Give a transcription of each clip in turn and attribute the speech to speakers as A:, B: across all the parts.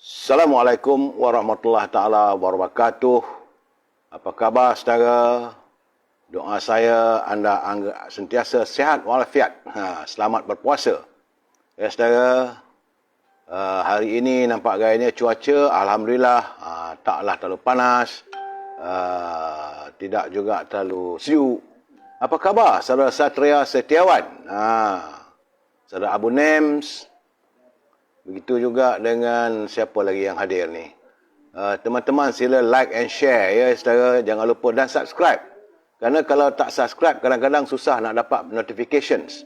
A: Assalamualaikum warahmatullahi taala wabarakatuh. Apa khabar saudara? Doa saya anda sentiasa sihat walafiat. Selamat berpuasa. Ya saudara, hari ini nampak gayanya cuaca alhamdulillah taklah terlalu panas, tidak juga terlalu sejuk. Apa khabar saudara Satria Setiawan? Saudara Abu Nems. Begitu juga dengan siapa lagi yang hadir ni. Teman-teman sila like and share ya saudara. Jangan lupa dan subscribe. Kerana kalau tak subscribe kadang-kadang susah nak dapat notifications.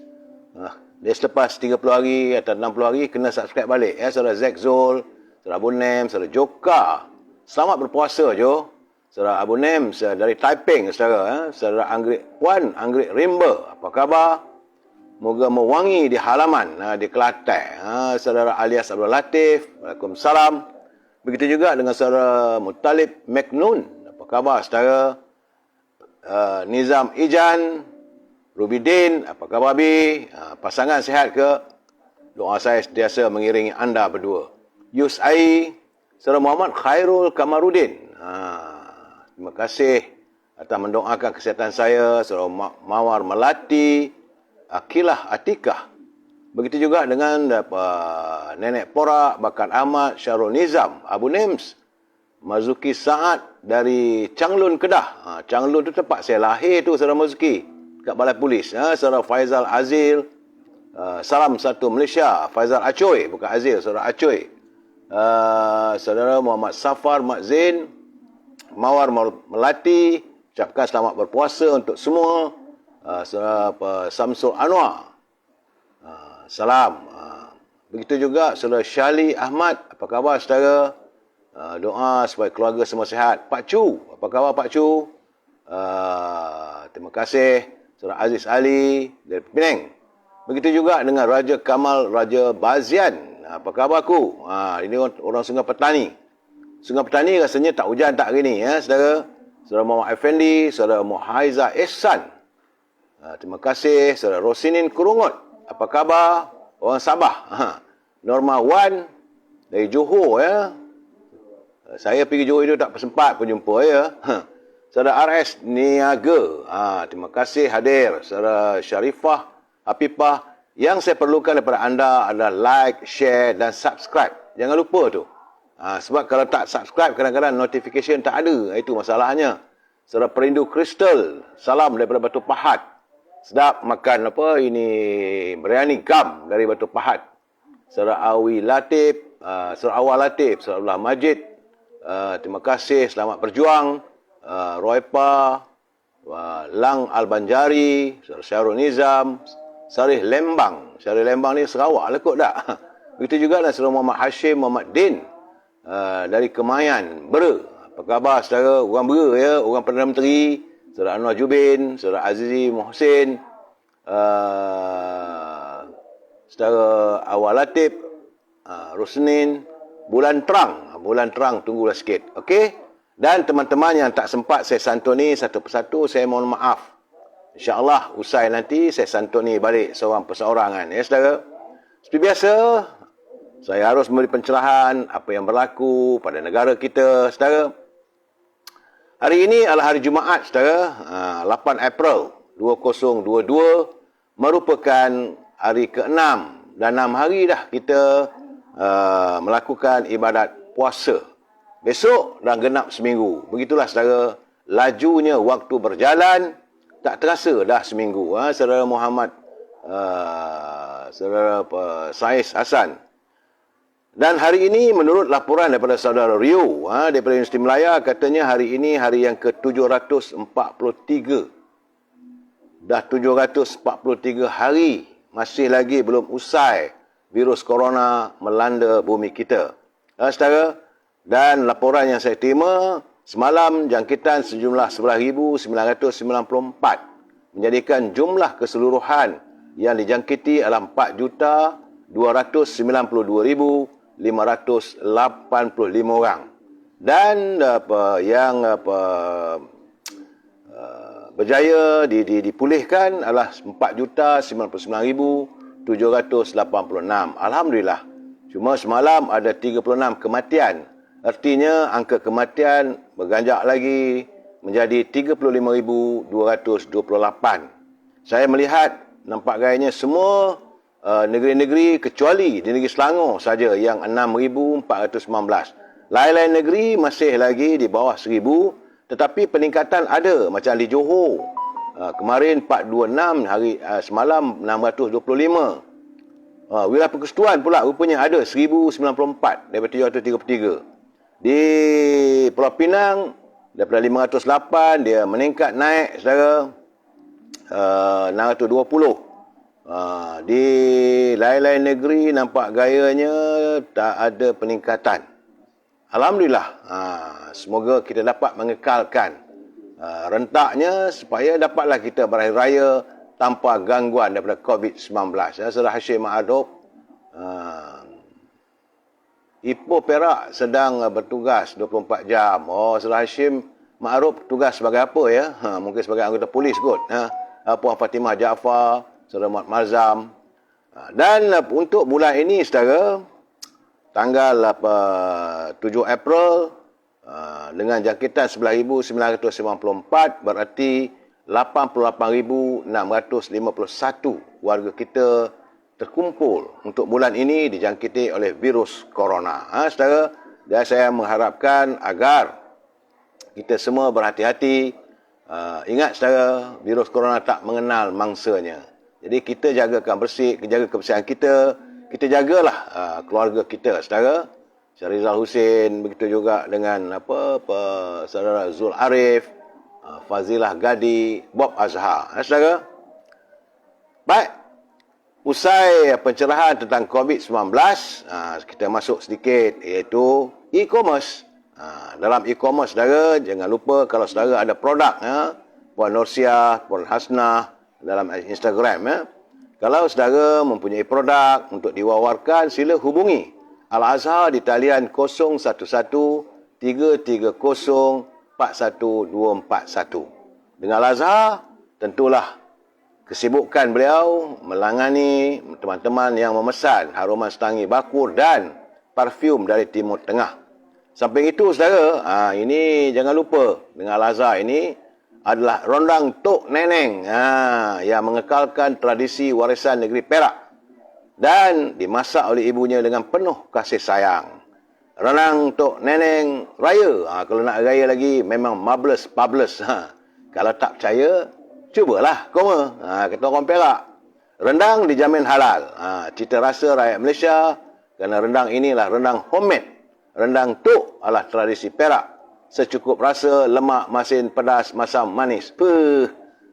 A: Dia selepas 30 hari atau 60 hari kena subscribe balik. Ya saudara Zack Zul, saudara Abu Nem, saudara Joka. Selamat berpuasa Jo. Saudara Abu Nem dari Taiping saudara. Saudara Puan Anggrik Rimba. Apa khabar? Moga mewangi di halaman di Kelantan. Saudara Alias Abdul Latif, Waalaikumsalam. Begitu juga dengan saudara Muttalib Meknun. Apa khabar saudara? Nizam Ijan, Rubidin, apa khabar Bi? Pasangan sihat ke? Doa saya sentiasa mengiringi anda berdua. Yus Ai, saudara Muhammad Khairul Kamarudin. Terima kasih atas mendoakan kesihatan saya. Saudara Mawar Melati, Akilah Atikah. Begitu juga dengan Nenek Porak, Bakar Ahmad, Syarul Nizam, Abu Nems, Mazuki Saad dari Changlun, Kedah. Changlun tu tempat saya lahir tu, saudara Mazuki, kat Balai Polis. Saudara Faizal Azil, Salam Satu Malaysia, Faizal Acoy, bukan Azil, saudara Acoy. Saudara Muhammad Safar Mak Zain, Mawar Melati, ucapkan selamat berpuasa untuk semua. Saudara Samsul Anwar, salam. Begitu juga saudara Syali Ahmad, apa khabar saudara? Doa supaya keluarga semua sihat. Pak Chu, apa khabar Pak Chu? Terima kasih. Saudara Aziz Ali dari Penang. Begitu juga dengan Raja Kamal Raja Bazian. Apa khabar aku? Ini orang Sungai Petani. Sungai Petani rasanya tak hujan tak hari ni ya saudara. Saudara Muhammad Effendi, saudara Muhaiza Ehsan. Terima kasih. Saudara Rosinin Kurungut. Apa khabar? Orang Sabah. Norma Wan dari Johor ya. Saya pergi Johor itu tak sempat pun jumpa ya. Saudara RS Niaga. Terima kasih hadir. Saudara Syarifah Hafifah. Yang saya perlukan daripada anda adalah like, share dan subscribe. Jangan lupa tu. Sebab kalau tak subscribe kadang-kadang notification tak ada. Itu masalahnya. Saudara Perindu Kristal. Salam daripada Batu Pahat. Sedap makan apa ini, biryani gam dari Batu Pahat. Saudara Awi Latif, saudara Awal Latif, saudara Abdullah Majid, terima kasih, selamat berjuang. Roipa, Lang Al-Banjari, saudara Syarul Nizam, Sarih Lembang. Sarih Lembang ni Sarawak lah kot tak? Begitu juga dengan saudara Muhammad Hashim Muhammad Din dari Kemayan, Bera. Apa khabar saudara? Orang Bera ya, orang Perdana Menteri. Saudara Anwar Jubin, saudara Azizi Mohsin, saudara Awal Latif, Rosnin, Bulan Terang, tunggulah sikit. Okey? Dan teman-teman yang tak sempat saya santuni satu persatu, saya mohon maaf. InsyaAllah usai nanti saya santuni balik seorang perseorangan. Ya saudara? Seperti biasa, saya harus memberi pencerahan apa yang berlaku pada negara kita, saudara. Hari ini adalah hari Jumaat, saudara. 8 April 2022 merupakan hari ke-6 dan 6 hari dah kita melakukan ibadat puasa. Besok dah genap seminggu. Begitulah saudara, lajunya waktu berjalan, tak terasa dah seminggu. Saudara Muhammad, saudara Saiz Hasan. Dan hari ini menurut laporan daripada saudara Rio daripada Universiti Melaya, katanya hari ini hari yang ke-743. Dah 743 hari masih lagi belum usai virus corona melanda bumi kita. Saudara, dan laporan yang saya terima semalam jangkitan sejumlah 11,994 menjadikan jumlah keseluruhan yang dijangkiti adalah 4,292,585 orang. Dan berjaya dipulihkan adalah 4,099,786. Alhamdulillah. Cuma semalam ada 36 kematian. Artinya angka kematian berganjak lagi menjadi 35,228. Saya melihat nampak gayanya semua negeri-negeri kecuali di negeri Selangor saja yang 6,419. Lain-lain negeri masih lagi di bawah 1,000, tetapi peningkatan ada. Macam di Johor, kemarin 426, hari semalam 625. Wilayah Persekutuan pula rupanya ada 1,094 daripada 733. Di Pulau Pinang daripada 508 dia meningkat naik saudara 620. Di lain-lain negeri nampak gayanya tak ada peningkatan. Alhamdulillah, semoga kita dapat mengekalkan rentaknya supaya dapatlah kita berakhir raya tanpa gangguan daripada COVID-19. Saudara Hashim Ma'aruf, Ipoh Perak sedang bertugas 24 jam. Saudara Hashim Ma'aruf tugas sebagai apa ya? Mungkin sebagai anggota polis kot. Puan Fatimah Jaafar, Saudara Muhammad Mazam. Dan untuk bulan ini, saudara, tanggal 7 April, dengan jangkitan 11,994, berarti 88,651 warga kita terkumpul untuk bulan ini dijangkiti oleh virus corona. Saudara, dan saya mengharapkan agar kita semua berhati-hati. Ingat saudara, virus corona tak mengenal mangsanya. Jadi kita jagakan bersih, jaga kebersihan kita jagalah keluarga kita saudara. Syarizal Hussein, begitu juga dengan saudara Zul Arif, Fazilah Gadi, Bob Azhar. Saudara, baik. Usai pencerahan tentang COVID-19, kita masuk sedikit iaitu e-commerce. Dalam e-commerce, saudara, jangan lupa kalau saudara ada produk, Puan Norsiah, Puan Hasnah dalam Instagram. Kalau saudara mempunyai produk untuk diwawarkan, sila hubungi Al-Azhar di talian 011-330-41241. Dengan Al-Azhar, tentulah kesibukan beliau melangani teman-teman yang memesan haruman setangi bakur dan parfum dari Timur Tengah. Samping itu, saudara, ini jangan lupa dengan Al-Azhar ini adalah rondang Tok Neneng yang mengekalkan tradisi warisan negeri Perak dan dimasak oleh ibunya dengan penuh kasih sayang. Rendang Tok Neneng raya, kalau nak raya lagi memang marvelous. Kalau tak percaya, cubalah koma, kata orang Perak. Rendang dijamin halal, cita rasa rakyat Malaysia, kerana rendang inilah rendang homemade. Rendang Tok adalah tradisi Perak. Secukup rasa, lemak, masin, pedas, masam, manis.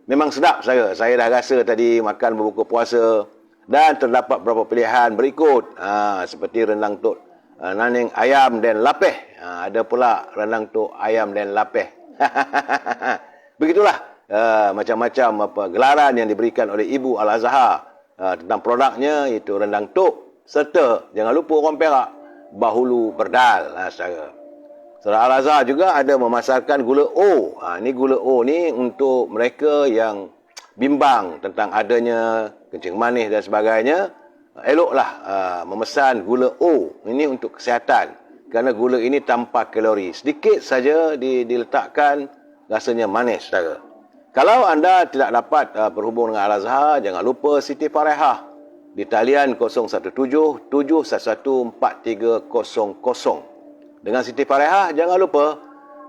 A: Memang sedap saya. Saya dah rasa tadi makan berbuka puasa. Dan terdapat beberapa pilihan berikut. Seperti rendang Tok Neneng ayam dan lapeh. Ada pula rendang Tok ayam dan lapeh. Begitulah macam-macam gelaran yang diberikan oleh Ibu Al-Azhar tentang produknya, iaitu rendang Tok. Serta, jangan lupa orang Perak, bahulu berdal. Saudara. Saudara Al-Azhar juga ada memasarkan gula O. Ni gula O ni untuk mereka yang bimbang tentang adanya kencing manis dan sebagainya. Eloklah memesan gula O. Ini untuk kesihatan. Kerana gula ini tanpa kalori. Sedikit saja diletakkan, rasanya manis, saudara. Kalau anda tidak dapat berhubung dengan Al-Azhar, jangan lupa Siti Farehah di talian 017-711-4300. Dengan Siti Farehah, jangan lupa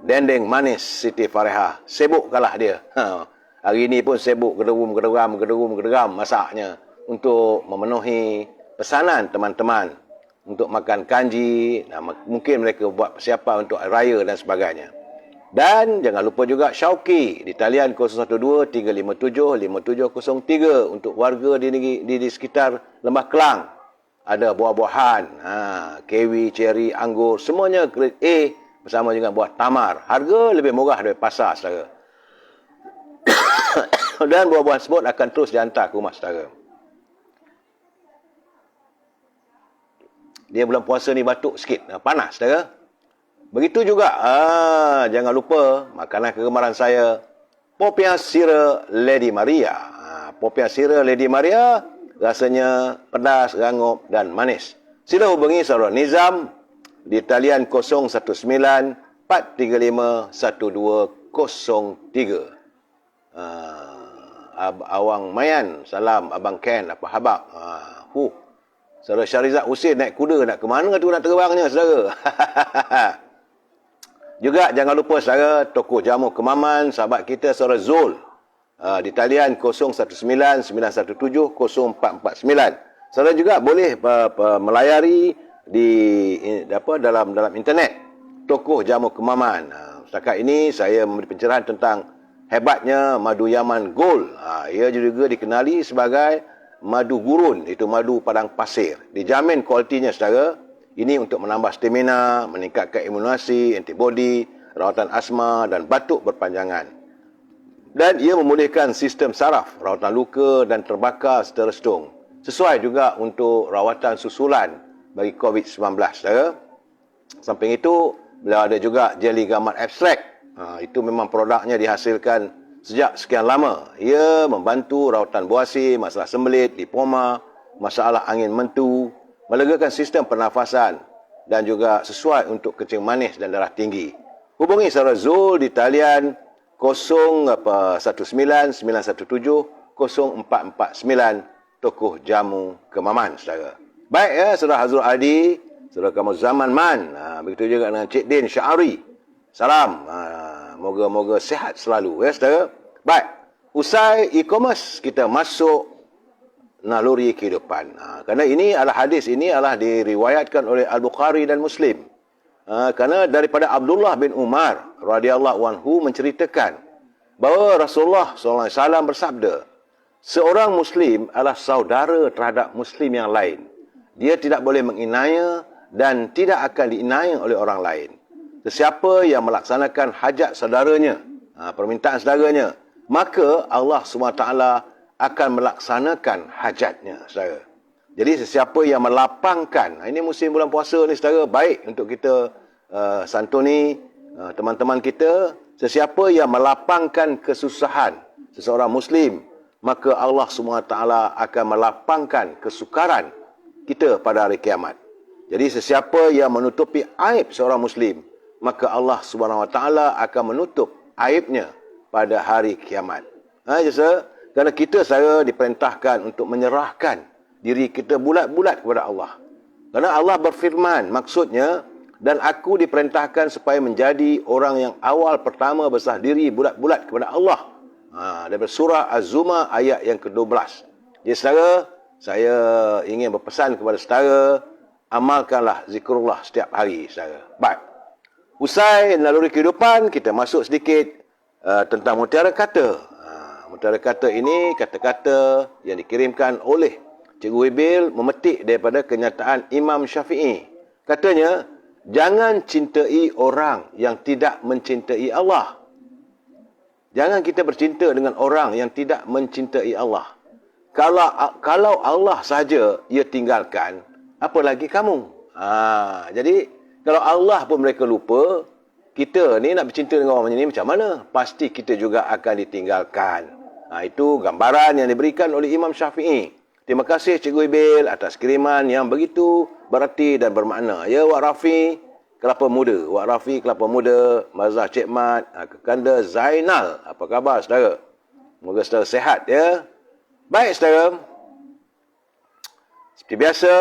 A: dendeng manis Siti Farehah. Sibuk kalah dia. Hari ini pun sibuk gederum masaknya untuk memenuhi pesanan teman-teman untuk makan kanji. Mungkin mereka buat persiapan untuk raya dan sebagainya. Dan jangan lupa juga Syauqi di talian 012-357-5703 untuk warga di sekitar Lembah Kelang. Ada buah-buahan, kiwi, ceri, anggur, semuanya grade A bersama dengan buah tamar. Harga lebih murah dari pasar, saudara. Dan buah-buahan tersebut akan terus dihantar ke rumah saudara. Dia bulan puasa ni batuk sikit, panas, saudara. Begitu juga, jangan lupa makanan kegemaran saya, Popiah Sira Lady Maria. Popiah Sira Lady Maria rasanya pedas, rangup dan manis. Sila hubungi saudara Nizam di talian 019-435-1203. Awang Mayan, salam Abang Ken, apa khabar? Saudara Syarizat Husin naik kuda nak ke mana tu nak terbangnya saudara? Juga jangan lupa saudara tokoh jamu kemaman sahabat kita saudara Zul di talian 0199170449. Saudara juga boleh melayari di dalam internet tokoh jamu kemaman. Setakat ini saya memberi pencerahan tentang hebatnya madu Yaman Gold. Ia juga dikenali sebagai madu gurun, itu madu padang pasir. Dijamin kualitinya saudara. Ini untuk menambah stamina, meningkatkan imunasi, antibodi, rawatan asma dan batuk berpanjangan. Dan ia memulihkan sistem saraf, rawatan luka dan terbakar seterustung. Sesuai juga untuk rawatan susulan bagi COVID-19 saudara. Samping itu, beliau ada juga jeli gamat abstrak. Itu memang produknya dihasilkan sejak sekian lama. Ia membantu rawatan buasi, masalah sembelit, lipoma, masalah angin mentu, melegakan sistem pernafasan dan juga sesuai untuk kencing manis dan darah tinggi. Hubungi saudara Zul di talian 0199170449 tokoh jamu kemaman saudara. Baik ya saudara Hazrul Adi, saudara kamu Zaman Man, begitu juga dengan Cik Din Syahari. Salam, moga-moga sihat selalu ya saudara. Baik, usai e-commerce kita masuk naluri kehidupan. Kerana hadis ini adalah diriwayatkan oleh Al-Bukhari dan Muslim. Kerana daripada Abdullah bin Umar radhiyallahu anhu menceritakan bahawa Rasulullah SAW bersabda, seorang Muslim adalah saudara terhadap Muslim yang lain. Dia tidak boleh menginaya dan tidak akan diinaya oleh orang lain. Sesiapa yang melaksanakan hajat saudaranya, permintaan saudaranya, maka Allah SWT akan melaksanakan hajatnya, saudara. Jadi sesiapa yang melapangkan, ini musim bulan puasa ni saudara, baik untuk kita santuni teman-teman kita. Sesiapa yang melapangkan kesusahan seseorang Muslim, maka Allah SWT akan melapangkan kesukaran kita pada hari kiamat. Jadi sesiapa yang menutupi aib seorang Muslim, maka Allah SWT akan menutup aibnya pada hari kiamat. Kerana kita saya diperintahkan untuk menyerahkan diri kita bulat-bulat kepada Allah. Kerana Allah berfirman, maksudnya, dan aku diperintahkan supaya menjadi orang yang awal pertama berserah diri bulat-bulat kepada Allah. Daripada surah Az-Zumar ayat yang ke-12. Jadi saudara, saya ingin berpesan kepada saudara, amalkanlah zikrullah setiap hari saudara. Baik. Usai naluri kehidupan, kita masuk sedikit tentang mutiara kata. Mutiara kata ini kata-kata yang dikirimkan oleh Cikgu Ibil memetik daripada kenyataan Imam Syafi'i. Katanya, jangan cintai orang yang tidak mencintai Allah. Jangan kita bercinta dengan orang yang tidak mencintai Allah. Kalau Allah saja ia tinggalkan, apa lagi kamu? Jadi, kalau Allah pun mereka lupa, kita ni nak bercinta dengan orang macam ni macam mana? Pasti kita juga akan ditinggalkan. Itu gambaran yang diberikan oleh Imam Syafi'i. Terima kasih Cikgu Ibil atas kiriman yang begitu berarti dan bermakna. Ya, Wak Rafi, Kelapa Muda. Wak Rafi, Kelapa Muda. Mazah Cik Mat, Kekanda Zainal. Apa khabar, saudara? Moga saudara sehat, ya. Baik, saudara. Seperti biasa,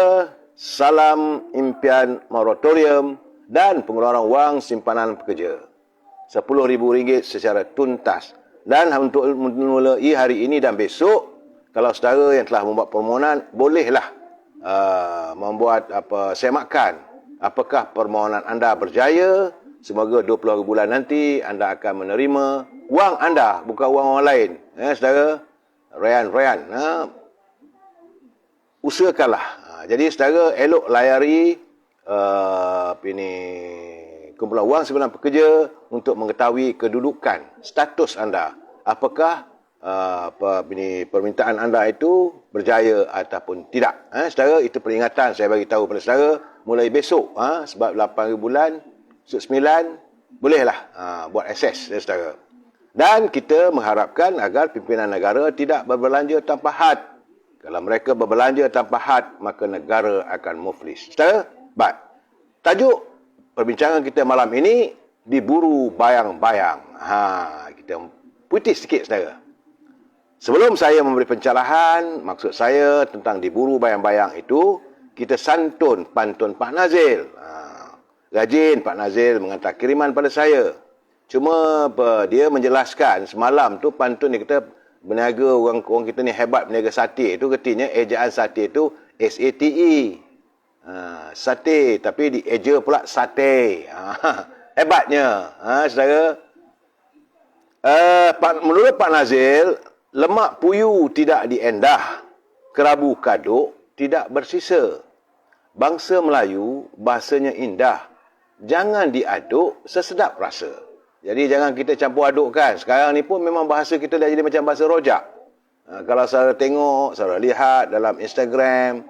A: salam impian moratorium dan pengeluaran wang simpanan pekerja. RM10,000 secara tuntas. Dan untuk memulai hari ini dan besok, kalau saudara yang telah membuat permohonan, bolehlah membuat semakan. Apakah permohonan anda berjaya? Semoga 20 hari bulan nanti anda akan menerima wang anda, bukan wang orang lain. Saudara, Rayan. Usahakanlah. Jadi saudara elok layari kumpulan wang simpanan pekerja untuk mengetahui kedudukan, status anda. Apakah permintaan anda itu berjaya ataupun tidak. Saudara, itu peringatan saya bagi tahu pada saudara mulai besok. Sebab 8 hari bulan, 9, bolehlah buat akses, saudara. Dan kita mengharapkan agar pimpinan negara tidak berbelanja tanpa had. Kalau mereka berbelanja tanpa had, maka negara akan muflis. Saudara, baik. Tajuk perbincangan kita malam ini, diburu bayang-bayang. Kita putih sikit, saudara. Sebelum saya memberi pencerahan, maksud saya tentang diburu bayang-bayang itu, kita santun pantun Pak Nazil. Rajin Pak Nazil menghantar kiriman pada saya. Cuma dia menjelaskan semalam tu pantun ni kita berniaga, orang kita ni hebat berniaga sate itu, ketanya ejaan sate itu S-A-T-E. Sate, tapi dieja pula sate. Hebatnya. Saudara. Menurut Pak Nazil, lemak puyuh tidak diendah, kerabu kaduk tidak bersisa. Bangsa Melayu, bahasanya indah. Jangan diaduk sesedap rasa. Jadi jangan kita campur adukkan. Sekarang ni pun memang bahasa kita dah jadi macam bahasa rojak. Kalau saudara tengok, saudara lihat dalam Instagram,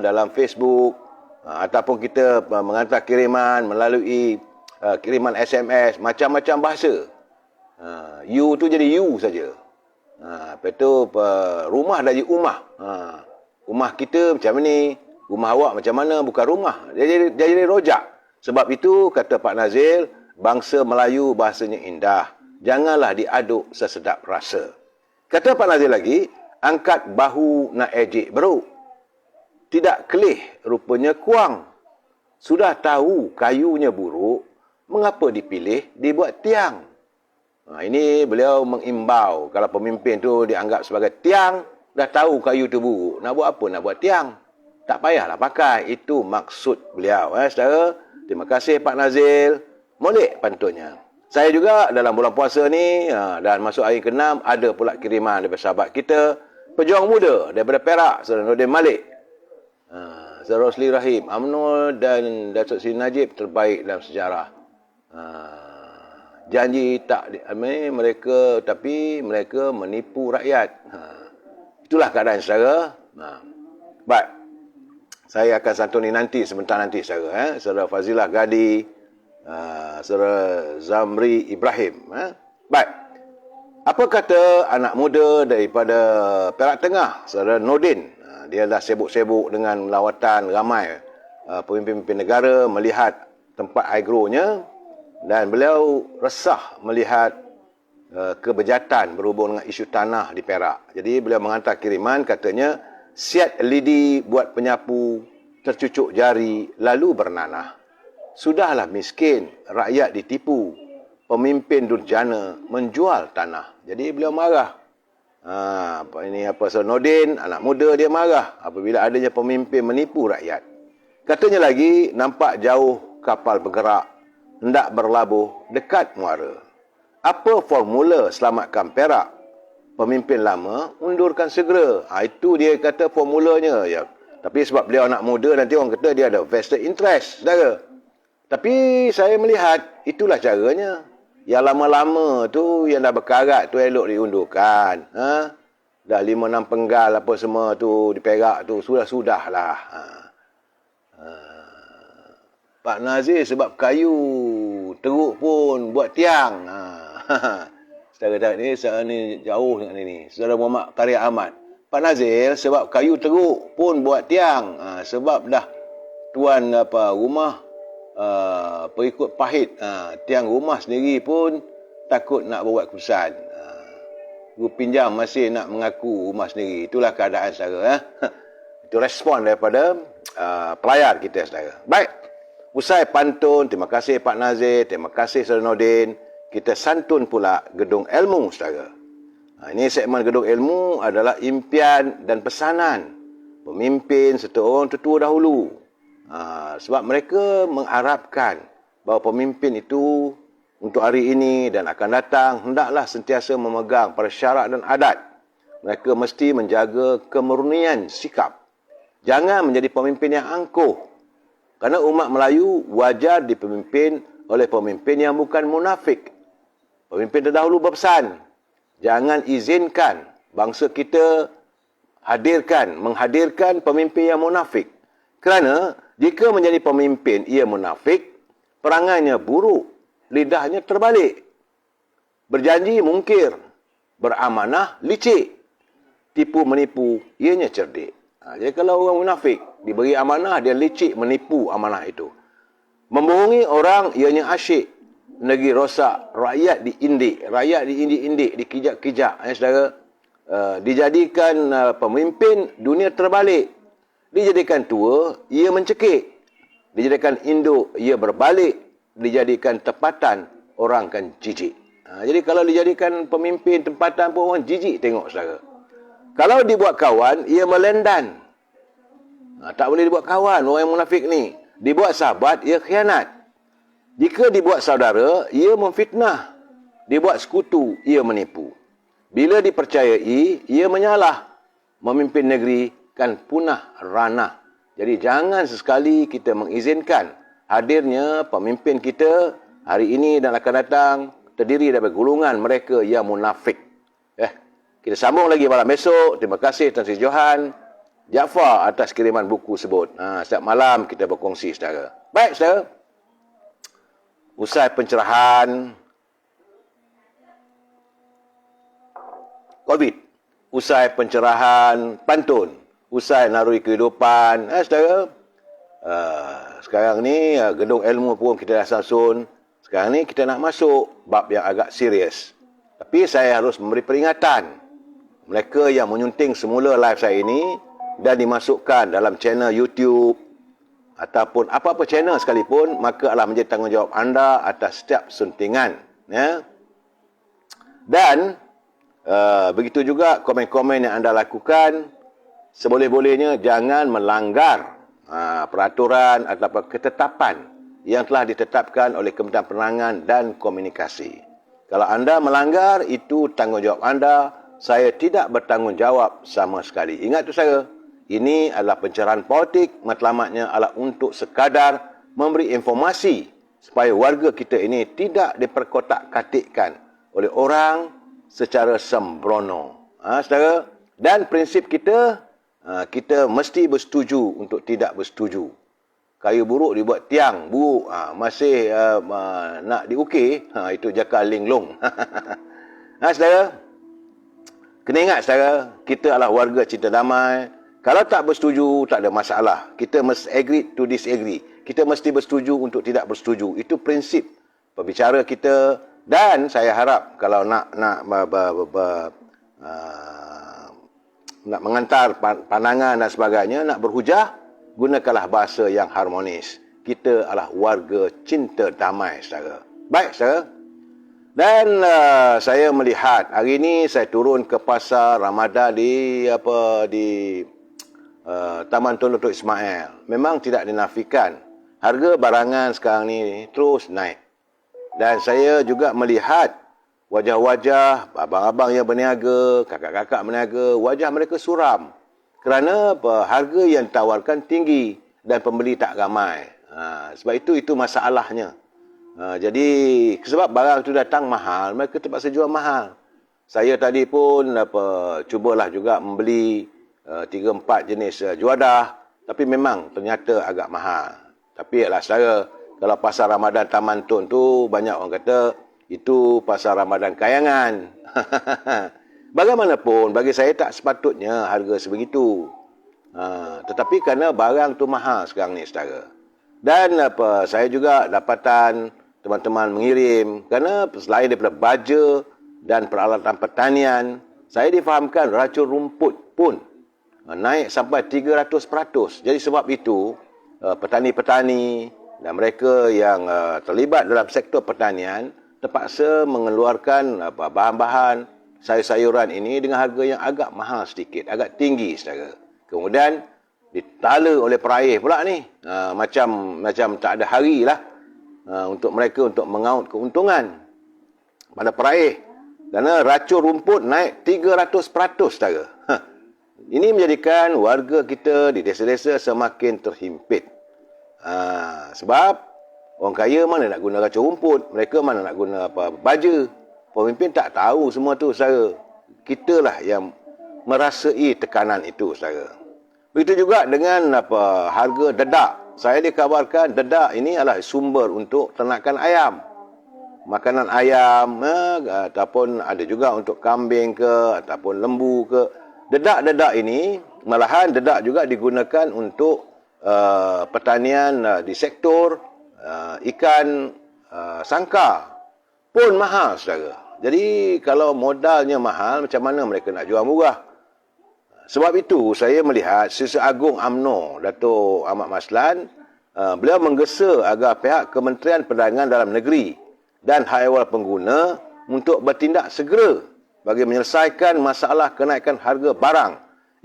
A: dalam Facebook, ataupun kita menghantar kiriman melalui kiriman SMS, macam-macam bahasa. You tu jadi you saja. Lepas tu rumah dah jadi umah. Rumah kita macam ni, rumah awak macam mana, bukan rumah. Dia jadi rojak. Sebab itu kata Pak Nazil, bangsa Melayu bahasanya indah. Janganlah diaduk sesedap rasa. Kata Pak Nazil lagi, angkat bahu nak ejek beruk. Tidak kelih rupanya kuang. Sudah tahu kayunya buruk, mengapa dipilih dibuat tiang? Ini beliau mengimbau. Kalau pemimpin tu dianggap sebagai tiang, dah tahu kayu tu buruk. Nak buat apa? Nak buat tiang. Tak payahlah pakai. Itu maksud beliau. Saudara, terima kasih Pak Nazil. Molek pantunnya. Saya juga dalam bulan puasa ni, dan masuk hari ke-6, ada pula kiriman daripada sahabat kita, pejuang muda daripada Perak, Saudara Nordin Malik. Saudara Rosli Rahim, UMNO dan Datuk Seri Najib terbaik dalam sejarah. Janji tak mereka, tapi mereka menipu rakyat. Itulah keadaan saudara. Baik. Saya akan santuni nanti, sebentar nanti saudara. Saudara Fazilah Gadi, saudara Zamri Ibrahim. Baik. Apa kata anak muda daripada Perak Tengah, saudara Nordin? Dia dah sibuk-sibuk dengan lawatan ramai pemimpin-pemimpin negara melihat tempat agronya. Dan beliau resah melihat kebejatan berhubung dengan isu tanah di Perak. Jadi beliau menghantar kiriman, katanya, siat lidi buat penyapu, tercucuk jari, lalu bernanah. Sudahlah miskin, rakyat ditipu, pemimpin durjana menjual tanah. Jadi beliau marah. Saudara Nordin, anak muda, dia marah apabila adanya pemimpin menipu rakyat. Katanya lagi, nampak jauh kapal bergerak, hendak berlabuh dekat muara. Apa formula selamatkan Perak? Pemimpin lama undurkan segera. Itu dia kata formulanya. Ya. Tapi sebab beliau anak muda, nanti orang kata dia ada vested interest. Saudara. Tapi saya melihat itulah caranya. Yang lama-lama tu, yang dah berkarat tu elok diundurkan. Dah 5-6 penggal apa semua tu di Perak tu, sudah-sudahlah. Pak Nazir sebab kayu teruk pun buat tiang. Saudara ni, saudara ni jauh dengan ini. Saudara Muhammad Karya Ahmad. Pak Nazir sebab kayu teruk pun buat tiang. Sebab dah tuan rumah perikut pahit. Tiang rumah sendiri pun takut nak buat keputusan. Guru pinjam masih nak mengaku rumah sendiri. Itulah keadaan saudara. Itu respon daripada pelayar kita saudara. Baik. Usai pantun, terima kasih Pak Nazir, terima kasih Saudara Nordin. Kita santun pula Gedung Ilmu, saudara. Ini segmen Gedung Ilmu adalah impian dan pesanan pemimpin serta orang tertua dahulu. Sebab mereka mengharapkan bahawa pemimpin itu untuk hari ini dan akan datang hendaklah sentiasa memegang pada syarat dan adat. Mereka mesti menjaga kemurnian sikap. Jangan menjadi pemimpin yang angkuh. Kerana umat Melayu wajar dipimpin oleh pemimpin yang bukan munafik. Pemimpin terdahulu berpesan, jangan izinkan bangsa kita menghadirkan pemimpin yang munafik. Kerana jika menjadi pemimpin ia munafik, perangainya buruk, lidahnya terbalik. Berjanji mungkir, beramanah licik. tipu menipu, ianya cerdik. Jadi kalau orang munafik diberi amanah, dia licik menipu amanah itu. Membohongi orang, ianya asyik. Negeri rosak, rakyat diindik-indik, dikijak-kijak. Saudara, dijadikan pemimpin, dunia terbalik. Dijadikan tua, ia mencekik. Dijadikan induk, ia berbalik. Dijadikan tempatan, orang kan jijik. Jadi kalau dijadikan pemimpin tempatan pun orang jijik tengok, saudara. Kalau dibuat kawan, ia melendan. Tak boleh dibuat kawan orang yang munafik ni. Dibuat sahabat, ia khianat. Jika dibuat saudara, ia memfitnah. Dibuat sekutu, ia menipu. Bila dipercayai, ia menyalah. Memimpin negeri kan punah ranah. Jadi jangan sesekali kita mengizinkan hadirnya pemimpin kita hari ini dan akan datang terdiri daripada golongan mereka yang munafik. Kita sambung lagi malam esok. Terima kasih Tan Sri Johan Jaafar atas kiriman buku tersebut. Setiap malam kita berkongsi, saudara. Baik, saudara. Usai pencerahan COVID, usai pencerahan pantun, usai narui kehidupan, saudara, sekarang ni gedung ilmu pun kita dah susun. Sekarang ni kita nak masuk bab yang agak serius. Tapi saya harus memberi peringatan. Mereka yang menyunting semula live saya ini dan dimasukkan dalam channel YouTube ataupun apa-apa channel sekalipun, maka adalah menjadi tanggungjawab anda atas setiap suntingan. Ya. Dan begitu juga komen-komen yang anda lakukan, seboleh-bolehnya jangan melanggar peraturan atau ketetapan yang telah ditetapkan oleh Kementerian Penerangan dan Komunikasi. Kalau anda melanggar, itu tanggungjawab anda. Saya tidak bertanggungjawab sama sekali. Ingat tu, saya. Ini adalah pencerahan politik. Matlamatnya adalah untuk sekadar memberi informasi supaya warga kita ini tidak diperkotak-katikkan oleh orang secara sembrono. Saudara, dan prinsip kita, kita mesti bersetuju untuk tidak bersetuju. Kayu buruk dibuat tiang buruk, masih nak diukir, itu jakar linglung. Saudara, kena ingat, saudara, kita adalah warga cinta damai. Kalau tak bersetuju, tak ada masalah. Kita mesti agree to disagree. Kita mesti bersetuju untuk tidak bersetuju. Itu prinsip perbicara kita. Dan saya harap kalau nak mengantar pandangan dan sebagainya, nak berhujah, gunakanlah bahasa yang harmonis. Kita adalah warga cinta damai, saudara. Baik, saudara. Dan saya melihat hari ini saya turun ke pasar Ramadan di Taman Tun Datuk Ismail. Memang tidak dinafikan harga barangan sekarang ni terus naik. Dan saya juga melihat wajah-wajah abang-abang yang berniaga, kakak-kakak berniaga, wajah mereka suram. Kerana harga yang ditawarkan tinggi dan pembeli tak ramai. Sebab itu masalahnya. Jadi sebab barang itu datang mahal, mereka terpaksa jual mahal. Saya tadi pun cubalah juga membeli 3-4 jenis juadah, tapi memang ternyata agak mahal. Tapi ialah saudara, kalau pasar Ramadan Taman Tun tu banyak orang kata itu pasar Ramadan kayangan. Bagaimanapun bagi saya tak sepatutnya harga sebegitu. Tetapi kerana barang tu mahal sekarang ni, saudara. Dan saya juga dapatan teman-teman mengirim, kerana selain daripada baja dan peralatan pertanian, saya difahamkan racun rumput pun naik sampai 300%. Jadi sebab itu petani-petani dan mereka yang terlibat dalam sektor pertanian terpaksa mengeluarkan bahan-bahan sayur-sayuran ini dengan harga yang agak mahal sedikit, agak tinggi, saudara. Kemudian ditala oleh peraih pula ni, macam tak ada hari lah untuk mereka untuk mengaut keuntungan pada peraih. Kerana racun rumput naik 300%, saudara. Ini menjadikan warga kita di desa-desa semakin terhimpit. Sebab orang kaya mana nak guna racun rumput, mereka mana nak guna baja. Pemimpin tak tahu semua tu, saudara. Kitalah yang merasai tekanan itu, saudara. Begitu juga dengan harga dedak. Saya dikabarkan dedak ini adalah sumber untuk ternakan ayam. Makanan ayam, ataupun ada juga untuk kambing ke, ataupun lembu ke. Dedak-dedak ini, malahan dedak juga digunakan untuk pertanian di sektor ikan sangkar pun mahal, saudara. Jadi kalau modalnya mahal, macam mana mereka nak jual murah? Sebab itu saya melihat Sisa Agung UMNO Dato' Ahmad Maslan, beliau menggesa agar pihak Kementerian Perdagangan Dalam Negeri dan hak ehwal pengguna untuk bertindak segera bagi menyelesaikan masalah kenaikan harga barang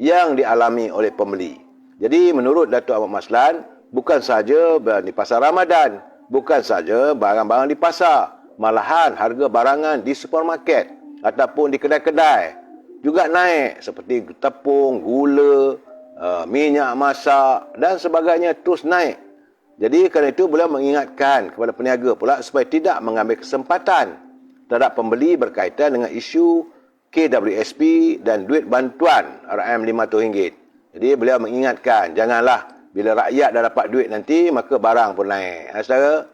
A: yang dialami oleh pembeli. Jadi menurut Dato' Ahmad Maslan, bukan saja di pasar Ramadan, bukan saja barang-barang di pasar, malahan harga barangan di supermarket ataupun di kedai-kedai juga naik, seperti tepung, gula, minyak masak dan sebagainya terus naik. Jadi kerana itu beliau mengingatkan kepada peniaga pula supaya tidak mengambil kesempatan terhadap pembeli berkaitan dengan isu KWSP dan duit bantuan RM500. Jadi beliau mengingatkan, janganlah bila rakyat dah dapat duit nanti maka barang pun naik. Saudara,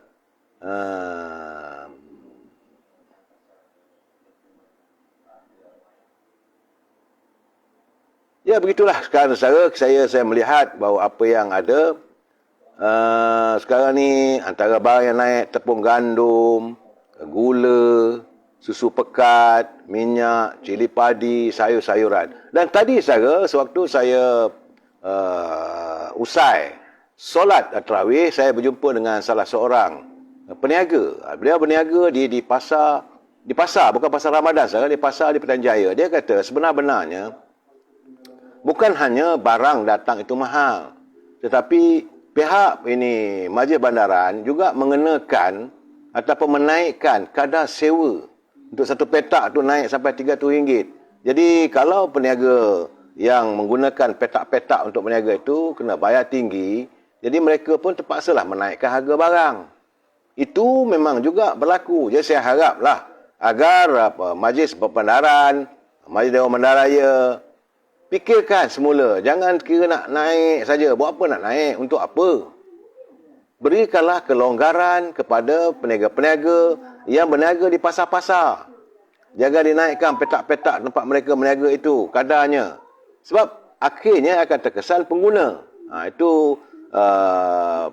A: ya begitulah sekarang, saudara. Saya melihat bahawa apa yang ada sekarang ni, antara barang yang naik, tepung gandum, gula, susu pekat, minyak, cili padi, sayur-sayuran. Dan tadi, saudara, sewaktu saya usai solat tarawih, saya berjumpa dengan salah seorang peniaga. Beliau berniaga di pasar, bukan pasar Ramadan, saudara, di pasar di Putrajaya. Dia kata sebenar-benarnya bukan hanya barang datang itu mahal, tetapi pihak ini Majlis Bandaran juga mengenakan ataupun menaikkan kadar sewa untuk satu petak tu naik sampai RM300. Jadi kalau peniaga yang menggunakan petak-petak untuk berniaga itu kena bayar tinggi, jadi mereka pun terpaksalah menaikkan harga barang. Itu memang juga berlaku. Jadi saya haraplah agar Majlis Bandaran, Majlis Dewan Bandaraya fikirkan semula. Jangan kira nak naik saja. Buat apa nak naik? Untuk apa? Berikanlah kelonggaran kepada peniaga-peniaga yang berniaga di pasar-pasar. Jangan dinaikkan petak-petak tempat mereka berniaga itu kadarnya. Sebab akhirnya akan terkesan pengguna. Itu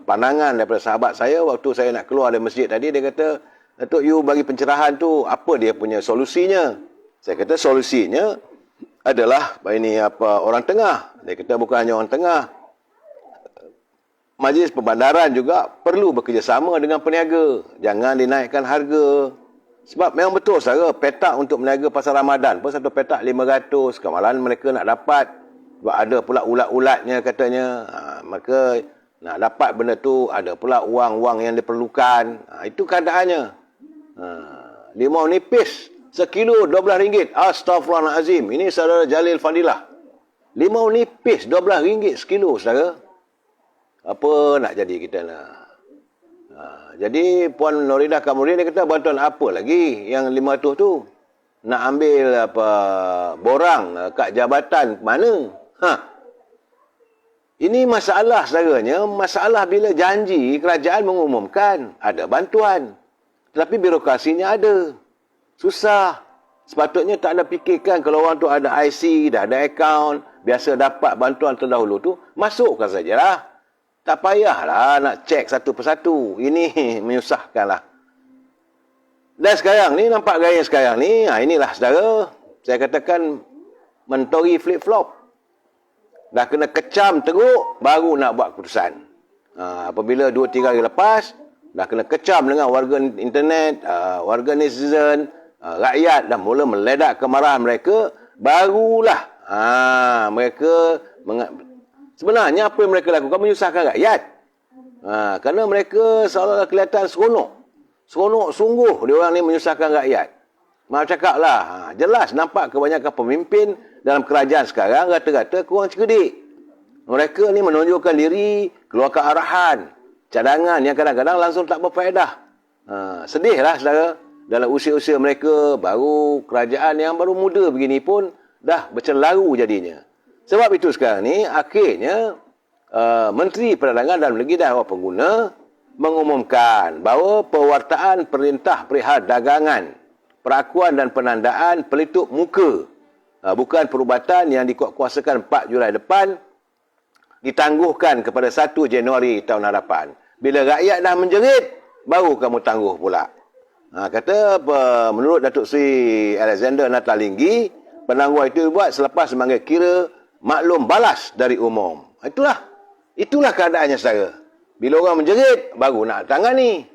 A: pandangan daripada sahabat saya waktu saya nak keluar dari masjid tadi. Dia kata, Datuk, you bagi pencerahan tu, apa dia punya solusinya? Saya kata solusinya adalah orang tengah. Dia kata bukan hanya orang tengah. Majlis Perbandaran juga perlu bekerjasama dengan peniaga. Jangan dinaikkan harga. Sebab memang betul, saudara, petak untuk meniaga pasar Ramadan pun satu petak 500. Kemalan mereka nak dapat. Sebab ada pula ulat-ulatnya katanya. Maka nak dapat benda tu ada pula wang-wang yang diperlukan. Itu keadaannya. Limau nipis sekilo RM12. Astaghfirullahalazim. Ini saudara Jalil Fadilah. Limau nipis RM12 sekilo, saudara. Apa nak jadi kita nak? Jadi Puan Noridah Kamudin dia kata bantuan apa lagi yang 500 tu? Nak ambil borang kat jabatan mana? Ini masalah, saudaranya. Masalah bila janji kerajaan mengumumkan ada bantuan. Tetapi birokrasinya ada. Susah. Sepatutnya tak ada fikirkan kalau orang tu ada IC, dah ada akaun, biasa dapat bantuan terdahulu tu, masukkan sajalah. Tak payahlah nak cek satu persatu. Ini menyusahkanlah. Dan sekarang ni, nampak gaya sekarang ni, inilah saudara, saya katakan mentori flip-flop. Dah kena kecam teruk, baru nak buat keputusan. Apabila 2-3 hari lepas, dah kena kecam dengan warga internet, warga netizen, rakyat dah mula meledak kemarahan mereka, barulah mereka sebenarnya apa yang mereka lakukan menyusahkan rakyat. Kerana mereka seolah-olah kelihatan seronok sungguh dia orang ni menyusahkan rakyat. Maaf cakaplah, jelas nampak kebanyakan pemimpin dalam kerajaan sekarang rata-rata kurang cerdik. Mereka ni menunjukkan diri, keluarkan arahan, cadangan yang kadang-kadang langsung tak berfaedah. Sedihlah saudara. Dalam usia-usia mereka, baru kerajaan yang baru muda begini pun dah bercelaru jadinya. Sebab itu sekarang ni, akhirnya Menteri Perdagangan Dalam Negeri dan Hak Pengguna mengumumkan bahawa pewartaan perintah perihal dagangan, perakuan dan penandaan pelitup muka bukan perubatan yang dikuatkuasakan 4 Julai depan, ditangguhkan kepada 1 Januari tahun hadapan. Bila rakyat dah menjerit, baru kamu tangguh pula. Kata menurut Datuk Seri Alexander Natalinggi, penangguhan itu dibuat selepas memanggil kira maklum balas dari umum. Itulah keadaannya saudara. Bila orang menjerit, baru nak tangani.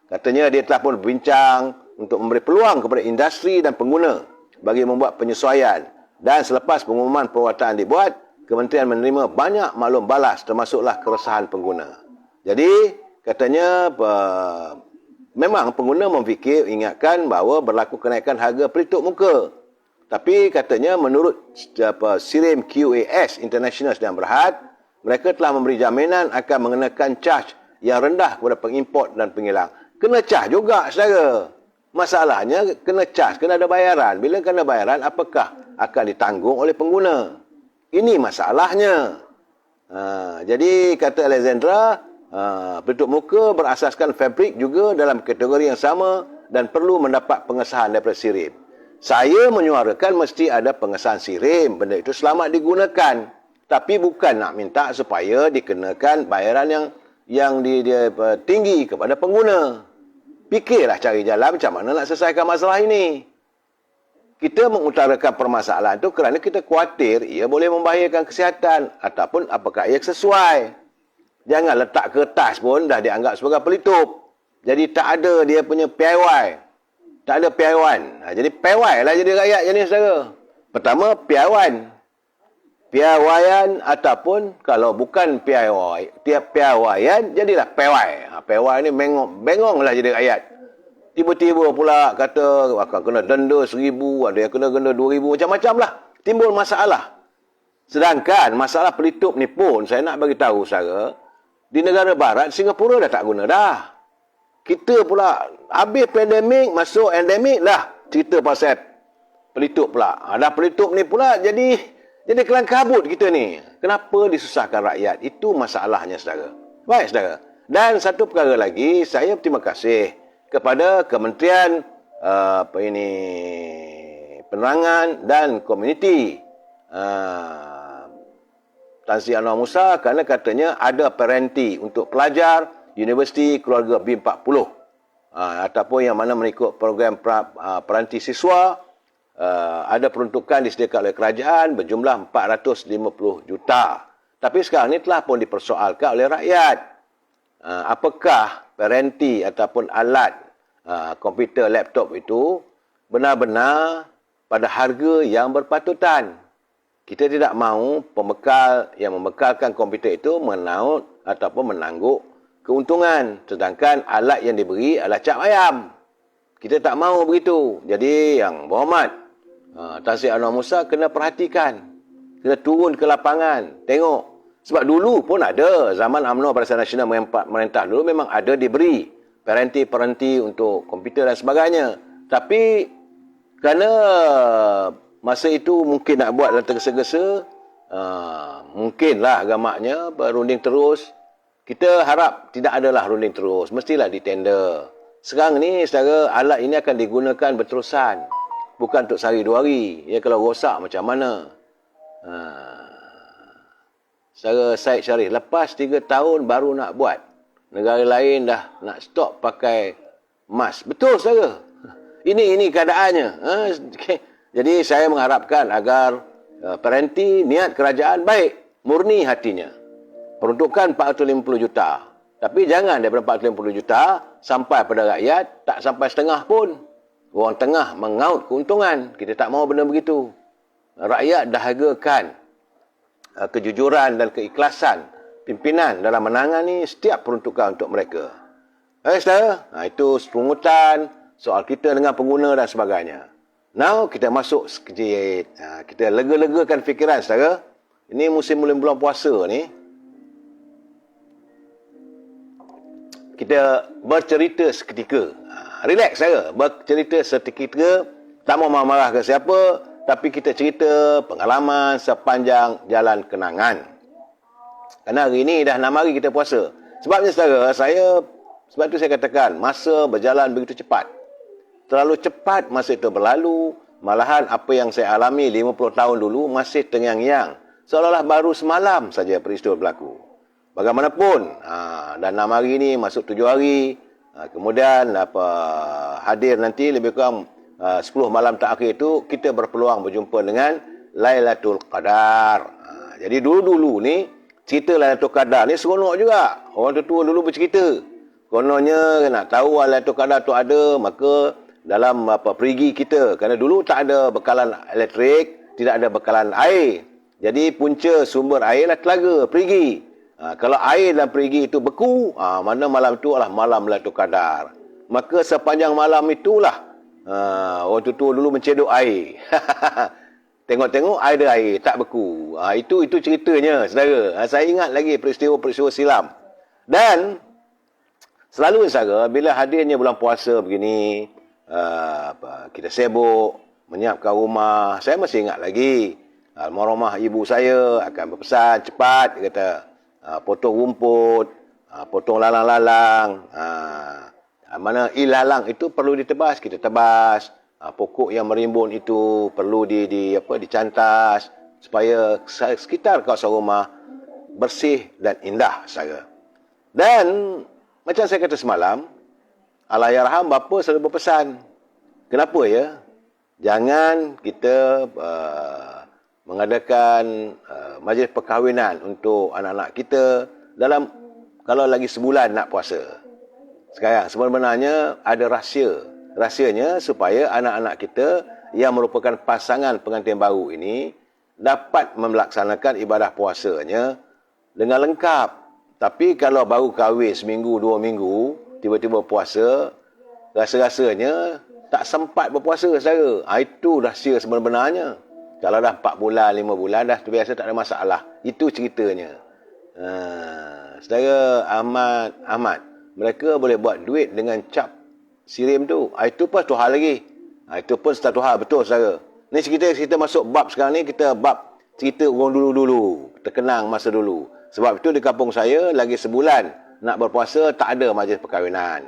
A: Katanya dia telah pun berbincang untuk memberi peluang kepada industri dan pengguna bagi membuat penyesuaian. Dan selepas pengumuman perbuatan dibuat, Kementerian menerima banyak maklum balas termasuklah keresahan pengguna. Jadi, katanya memang pengguna memfikir, ingatkan bahawa berlaku kenaikan harga pelitup muka. Tapi katanya menurut Sirim QAS International Sdn Bhd, mereka telah memberi jaminan akan mengenakan caj yang rendah kepada pengimport dan pengilang. Kena caj juga, saudara. Masalahnya, kena caj, kena ada bayaran. Bila kena bayaran, apakah akan ditanggung oleh pengguna? Ini masalahnya. Jadi, kata Alexandra, pelitup muka berasaskan fabrik juga dalam kategori yang sama dan perlu mendapat pengesahan daripada Sirim. Saya menyuarakan mesti ada pengesahan Sirim. Benda itu selamat digunakan. Tapi bukan nak minta supaya dikenakan bayaran yang tinggi kepada pengguna. Fikirlah cari jalan macam mana nak selesaikan masalah ini. Kita mengutarakan permasalahan itu kerana kita khawatir ia boleh membahayakan kesihatan ataupun apakah ia sesuai. Jangan letak kertas pun dah dianggap sebagai pelitup. Jadi tak ada dia punya PIY. Tak ada piawaian. Jadi piawai lah jadi rakyat jenis saudara. Pertama, piawaian ataupun kalau bukan piawaian, jadilah piawai. Piawai ni bengong lah jadi rakyat. Tiba-tiba pula kata akan kena denda 1,000, ada yang kena denda 2,000, macam-macam lah. Timbul masalah. Sedangkan masalah pelitup ni pun, saya nak bagi tahu saudara, di negara barat, Singapura dah tak guna dah. Kita pula, habis pandemik, masuk endemik lah. Cerita pasal pelitup pula. Dah pelitup ni pula, jadi kelang kabut kita ni. Kenapa disusahkan rakyat? Itu masalahnya, saudara. Baik, saudara. Dan satu perkara lagi, saya berterima kasih kepada Kementerian Penerangan dan Komuniti. Tan Sri Anwar Musa kerana katanya ada parenti untuk pelajar Universiti Keluarga B40 ataupun yang mana mengikut program peranti siswa, ada peruntukan disediakan oleh kerajaan berjumlah 450 juta. Tapi sekarang ini telah pun dipersoalkan oleh rakyat. Apakah parenti ataupun alat komputer laptop itu benar-benar pada harga yang berpatutan? Kita tidak mahu pembekal yang membekalkan komputer itu menaut ataupun menangguk keuntungan. Sedangkan alat yang diberi adalah cap ayam. Kita tak mahu begitu. Jadi yang berhormat, Tan Sri Anwar Musa kena perhatikan. Kena turun ke lapangan. Tengok. Sebab dulu pun ada. Zaman UMNO Barisan Nasional merintah dulu memang ada diberi parenti untuk komputer dan sebagainya. Tapi kerana masa itu mungkin nak buat dalam tergesa-gesa, mungkinlah agaknya berunding terus. Kita harap tidak adalah runding terus. Mestilah ditender. Sekarang ni, saudara, alat ini akan digunakan berterusan. Bukan untuk sehari 2 hari. Ya, kalau rosak macam mana? Saudara Syed Sharif, lepas 3 tahun baru nak buat. Negara lain dah nak stop pakai mask. Betul, saudara. Ini keadaannya. Jadi, saya mengharapkan agar parenti niat kerajaan baik. Murni hatinya. Peruntukan 450 juta. Tapi jangan daripada 450 juta sampai pada rakyat, tak sampai setengah pun. Orang tengah mengaut keuntungan. Kita tak mahu benda begitu. Rakyat dahagakan kejujuran dan keikhlasan pimpinan dalam menangani setiap peruntukan untuk mereka. Saudara, itu pungutan, soal kita dengan pengguna dan sebagainya. Now, kita masuk sekejap. Kita lega-legakan fikiran, saudara. Ini musim bulan puasa ni. Kita bercerita seketika. Relax saya. Bercerita seketika. Tak mau marah ke siapa. Tapi kita cerita pengalaman sepanjang jalan kenangan. Kerana hari ini dah 6 hari kita puasa. Sebabnya saudara, sebab itu saya katakan, masa berjalan begitu cepat. Terlalu cepat masa itu berlalu. Malahan apa yang saya alami 50 tahun dulu masih terngiang-ngiang. Seolah-olah baru semalam saja peristiwa berlaku. Bagaimanapun, dan 6 hari ni masuk 7 hari. Kemudian hadir nanti lebih kurang 10 malam terakhir itu kita berpeluang berjumpa dengan Lailatul Qadar. Jadi dulu-dulu ni cerita Lailatul Qadar ni seronok juga. Orang tua dulu bercerita. Kononnya nak tahu Lailatul Qadar tu ada, maka dalam perigi kita, kerana dulu tak ada bekalan elektrik, tidak ada bekalan air. Jadi punca sumber air lah telaga, perigi. Kalau air dan perigi itu beku, mana malam itu adalah malam Lailatul Qadar. Maka sepanjang malam itulah orang tua dulu mencedok air. Tengok-tengok ada air, tak beku. Itu ceritanya, saudara. Saya ingat lagi peristiwa-peristiwa silam. Dan selalu saudara, bila hadirnya bulan puasa begini, kita sibuk menyiapkan rumah. Saya masih ingat lagi almarhumah ibu saya akan berpesan cepat, dia kata potong rumput, potong lalang-lalang, mana ilalang itu perlu ditebas, kita tebas. Pokok yang merimbun itu perlu dicantas supaya sekitar kawasan rumah bersih dan indah saja. Dan macam saya kata semalam, Allahyarham bapa selalu berpesan, kenapa ya? Jangan kita mengadakan majlis perkahwinan untuk anak-anak kita dalam kalau lagi sebulan nak puasa. Sekarang sebenarnya ada rahsia. Rahsianya supaya anak-anak kita yang merupakan pasangan pengantin baru ini dapat melaksanakan ibadah puasanya dengan lengkap. Tapi kalau baru kahwin seminggu, 2 minggu, tiba-tiba puasa, rasa-rasanya tak sempat berpuasa, saudara. Itu rahsia sebenarnya. Kalau dah 4 bulan, 5 bulan, dah biasa tak ada masalah. Itu ceritanya. Saudara Ahmad, mereka boleh buat duit dengan cap sirim tu. Itu pun satu hal lagi. Itu pun satu hal, betul, saudara. Ni kita masuk bab sekarang ni, kita bab cerita orang dulu-dulu. Terkenang masa dulu. Sebab itu di kampung saya, lagi sebulan nak berpuasa, tak ada majlis perkahwinan.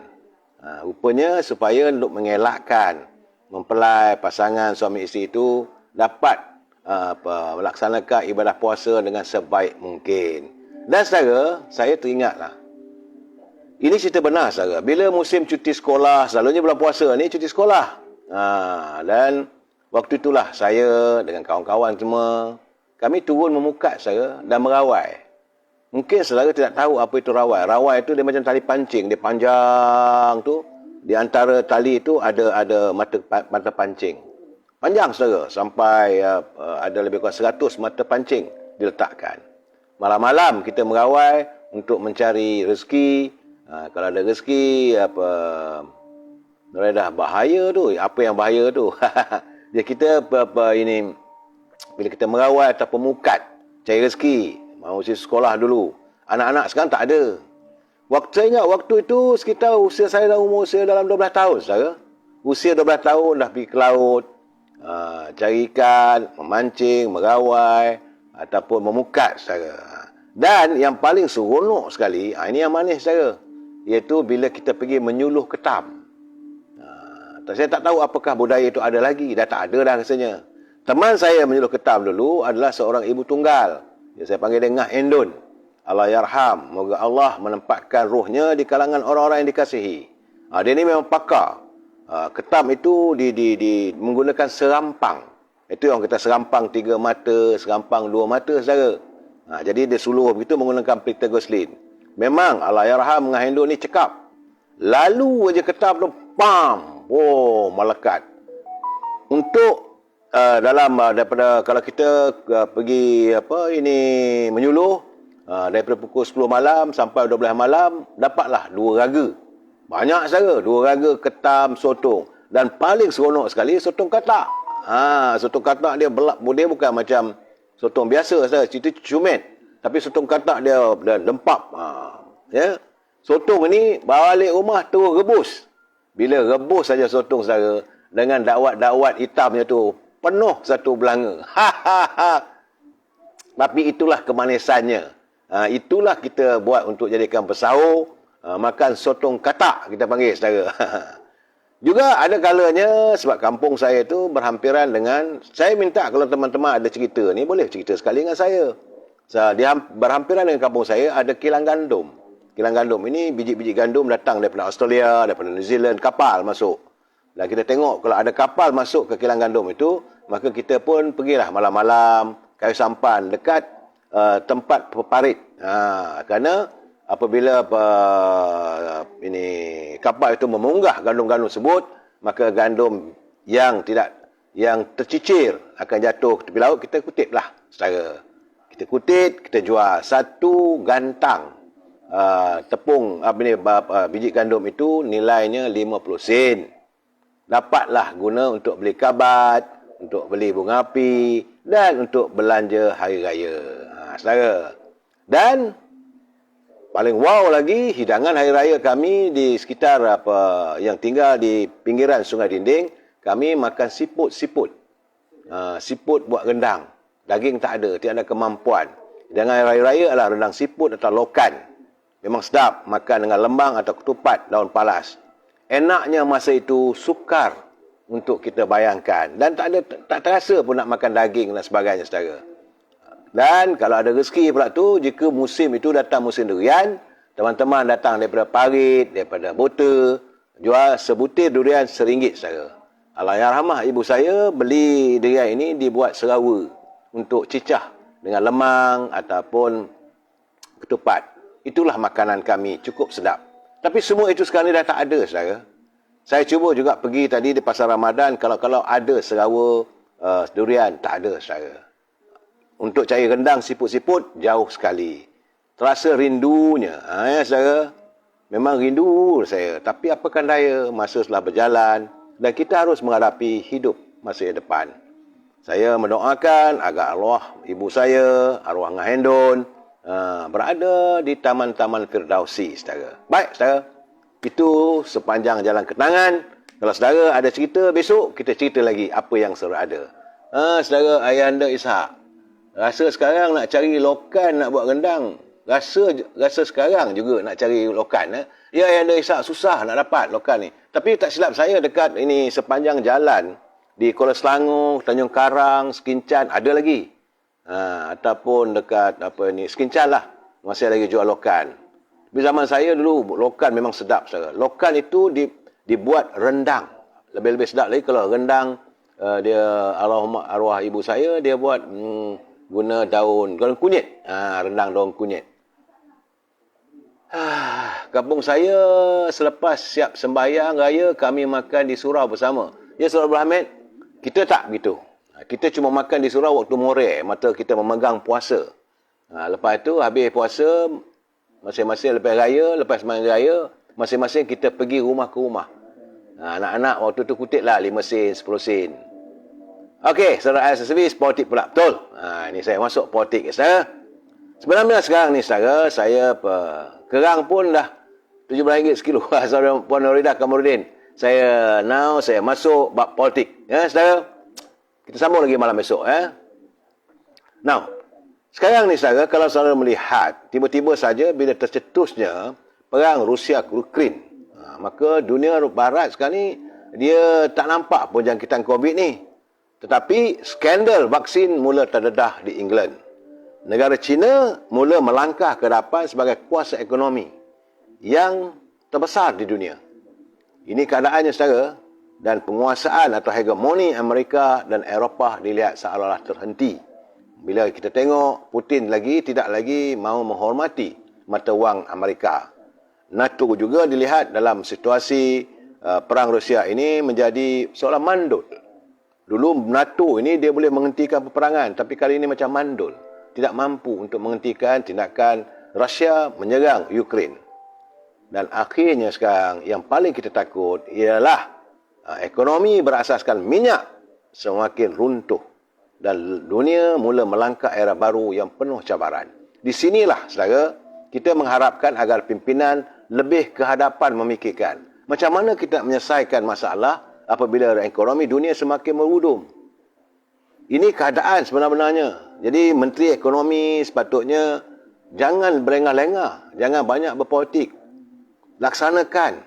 A: Rupanya supaya untuk mengelakkan mempelai pasangan suami isteri itu dapat melaksanakan ibadah puasa dengan sebaik mungkin. Dan saudara, saya teringatlah. Ini cerita benar, saudara. Bila musim cuti sekolah, selalunya bulan puasa ni cuti sekolah. Dan waktu itulah saya dengan kawan-kawan semua, kami turun memukat, saudara, dan merawai. Mungkin saudara tidak tahu apa itu rawai. Rawai itu dia macam tali pancing. Dia panjang tu. Di antara tali itu ada mata pancing. Panjang saudara. Sampai ada lebih kurang 100 mata pancing diletakkan. Malam-malam kita merawai untuk mencari rezeki. Kalau ada rezeki, dah bahaya tu. Apa yang bahaya tu? Jadi kita ini, bila kita merawai atau pemukat, cari rezeki. Usia sekolah dulu. Anak-anak sekarang tak ada. Saya ingat waktu itu sekitar usia saya dah umur usia dalam 12 tahun, saudara. Usia 12 tahun dah pergi ke laut, cari ikan, memancing, merawai, ataupun memukat, saudara. Dan yang paling seronok sekali, ini yang manis, saudara, iaitu bila kita pergi menyuluh ketam. Saya tak tahu apakah budaya itu ada lagi. Dah tak ada dah rasanya. Teman saya menyuluh ketam dulu adalah seorang ibu tunggal. Saya panggil dia Ngah Endun. Allahyarham. Moga Allah menempatkan rohnya di kalangan orang-orang yang dikasihi. Dia ni memang pakar. Ketam itu menggunakan serampang. Itu yang kita serampang 3 mata, serampang 2 mata, saudara. Jadi dia suluh begitu menggunakan pictogoslin. Memang Allahyarham Ngah Endun ni cekap. Lalu aja ketam tu, pam! Oh, melekat. Untuk daripada kalau kita pergi menyuluh daripada pukul 10 malam sampai 12 malam, dapatlah 2 raga. Banyak saja, 2 raga ketam sotong. Dan paling seronok sekali sotong katak. Sotong katak dia bukan macam sotong biasa, saja. Itu cumit. Tapi sotong katak dia lempap. Ya. Sotong ni balik rumah terus rebus. Bila rebus saja sotong, saudara, dengan dakwat-dakwat hitamnya tu, penuh satu belanga. Tapi itulah kemanisannya. Itulah kita buat untuk jadikan bersahur. Makan sotong katak, kita panggil, saudara. Juga ada kalanya sebab kampung saya tu berhampiran dengan, saya minta kalau teman-teman ada cerita ni boleh cerita sekali dengan saya. Berhampiran dengan kampung saya ada kilang gandum. Kilang gandum ini biji-biji gandum datang daripada Australia, daripada New Zealand, kapal masuk. Dan kita tengok kalau ada kapal masuk ke kilang gandum itu, maka kita pun pergilah malam-malam kayu sampan dekat tempat peparit. Kerana apabila ini kapal itu memunggah gandum-gandum tersebut, maka gandum yang tercicir akan jatuh ke tepi laut, kita kutiplah setara. Kita kutip, kita jual satu gantang tepung biji gandum itu nilainya 50 sen. Dapatlah guna untuk beli kabat, untuk beli bunga api dan untuk belanja hari raya. Saudara. Dan paling wow lagi, hidangan hari raya kami di sekitar yang tinggal di pinggiran Sungai Dinding, kami makan siput. Siput buat rendang. Daging tak ada, tidak ada kemampuan. Hidangan hari raya adalah rendang siput atau lokan. Memang sedap, makan dengan lembang atau ketupat daun palas. Enaknya masa itu sukar untuk kita bayangkan. Dan tak terasa pun nak makan daging dan sebagainya, saudara. Dan kalau ada rezeki pula tu, jika musim itu datang musim durian, teman-teman datang daripada parit, daripada bota, jual sebutir durian RM1, saudara. Allahyarhamah ibu saya beli durian ini dibuat serawa untuk cicah dengan lemang ataupun ketupat. Itulah makanan kami, cukup sedap. Tapi semua itu sekarang ni dah tak ada, saudara. Saya cuba juga pergi tadi di Pasar Ramadan, kalau ada serawa durian, tak ada, saudara. Untuk cari rendang siput-siput, jauh sekali. Terasa rindunya. Ya, saudara. Memang rindu saya. Tapi apakan daya, masa telah berjalan. Dan kita harus menghadapi hidup masa depan. Saya mendoakan agar arwah ibu saya, arwah Ngah Hendon, berada di taman-taman Firdausi, saudara. Baik, saudara. Itu sepanjang jalan kenangan. Kalau saudara ada cerita, besok kita cerita lagi apa yang saudara ada. Saudara Ayahanda Ishak, rasa sekarang nak cari lokan nak buat rendang. Rasa sekarang juga nak cari lokan. Ya, Ayahanda Ishak, susah nak dapat lokan ni. Tapi tak silap saya dekat ini sepanjang jalan di Kuala Selangor, Tanjung Karang, Sekincan ada lagi. Ataupun dekat Sekincan lah, masih lagi jual lokan. Di zaman saya dulu lokan memang sedap, saudara. Lokan itu dibuat rendang. Lebih-lebih sedap lagi kalau rendang dia arwah ibu saya dia buat guna daun kunyit. Rendang daun kunyit. Kampung saya selepas siap sembahyang raya kami makan di surau bersama. Ya, Saudara Abdul Hamid, kita tak begitu. Kita cuma makan di surau waktu moreh, mata kita memegang puasa. Lepas itu habis puasa, masing-masing lepas sembahyang raya, masing-masing kita pergi rumah ke rumah. Anak-anak waktu tu kutip lah 5 sen, 10 sen. Okey, saudara air servis, politik pula. Betul. Ini saya masuk politik, saudara. Sebenarnya sekarang ni, saudara, saya kerang pun dah RM17 sekilo. Saudara Puan Nuridah Kamarudin. Saya masuk bab politik. Ya, saudara. Kita sambung lagi malam esok. Now, sekarang ni, saudara, kalau saudara melihat, tiba-tiba saja bila tercetusnya perang Rusia-Ukraine, maka dunia barat sekarang ni, dia tak nampak pun jangkitan COVID ni. Tetapi skandal vaksin mula terdedah di England. Negara China mula melangkah ke depan sebagai kuasa ekonomi yang terbesar di dunia. Ini keadaannya, saudara, dan penguasaan atau hegemoni Amerika dan Eropah dilihat seolah-olah terhenti. Bila kita tengok Putin tidak lagi mahu menghormati mata wang Amerika. NATO juga dilihat dalam situasi perang Rusia ini menjadi seolah mandul. Dulu NATO ini dia boleh menghentikan peperangan, tapi kali ini macam mandul. Tidak mampu untuk menghentikan tindakan Rusia menyerang Ukraine. Dan akhirnya sekarang yang paling kita takut ialah ekonomi berasaskan minyak semakin runtuh. Dan dunia mula melangkah era baru yang penuh cabaran. Di sinilah, saudara, kita mengharapkan agar pimpinan lebih ke hadapan memikirkan macam mana kita menyelesaikan masalah apabila ekonomi dunia semakin merudum. Ini keadaan sebenarnya. Jadi Menteri Ekonomi sepatutnya jangan berlengah-lengah, jangan banyak berpolitik. Laksanakan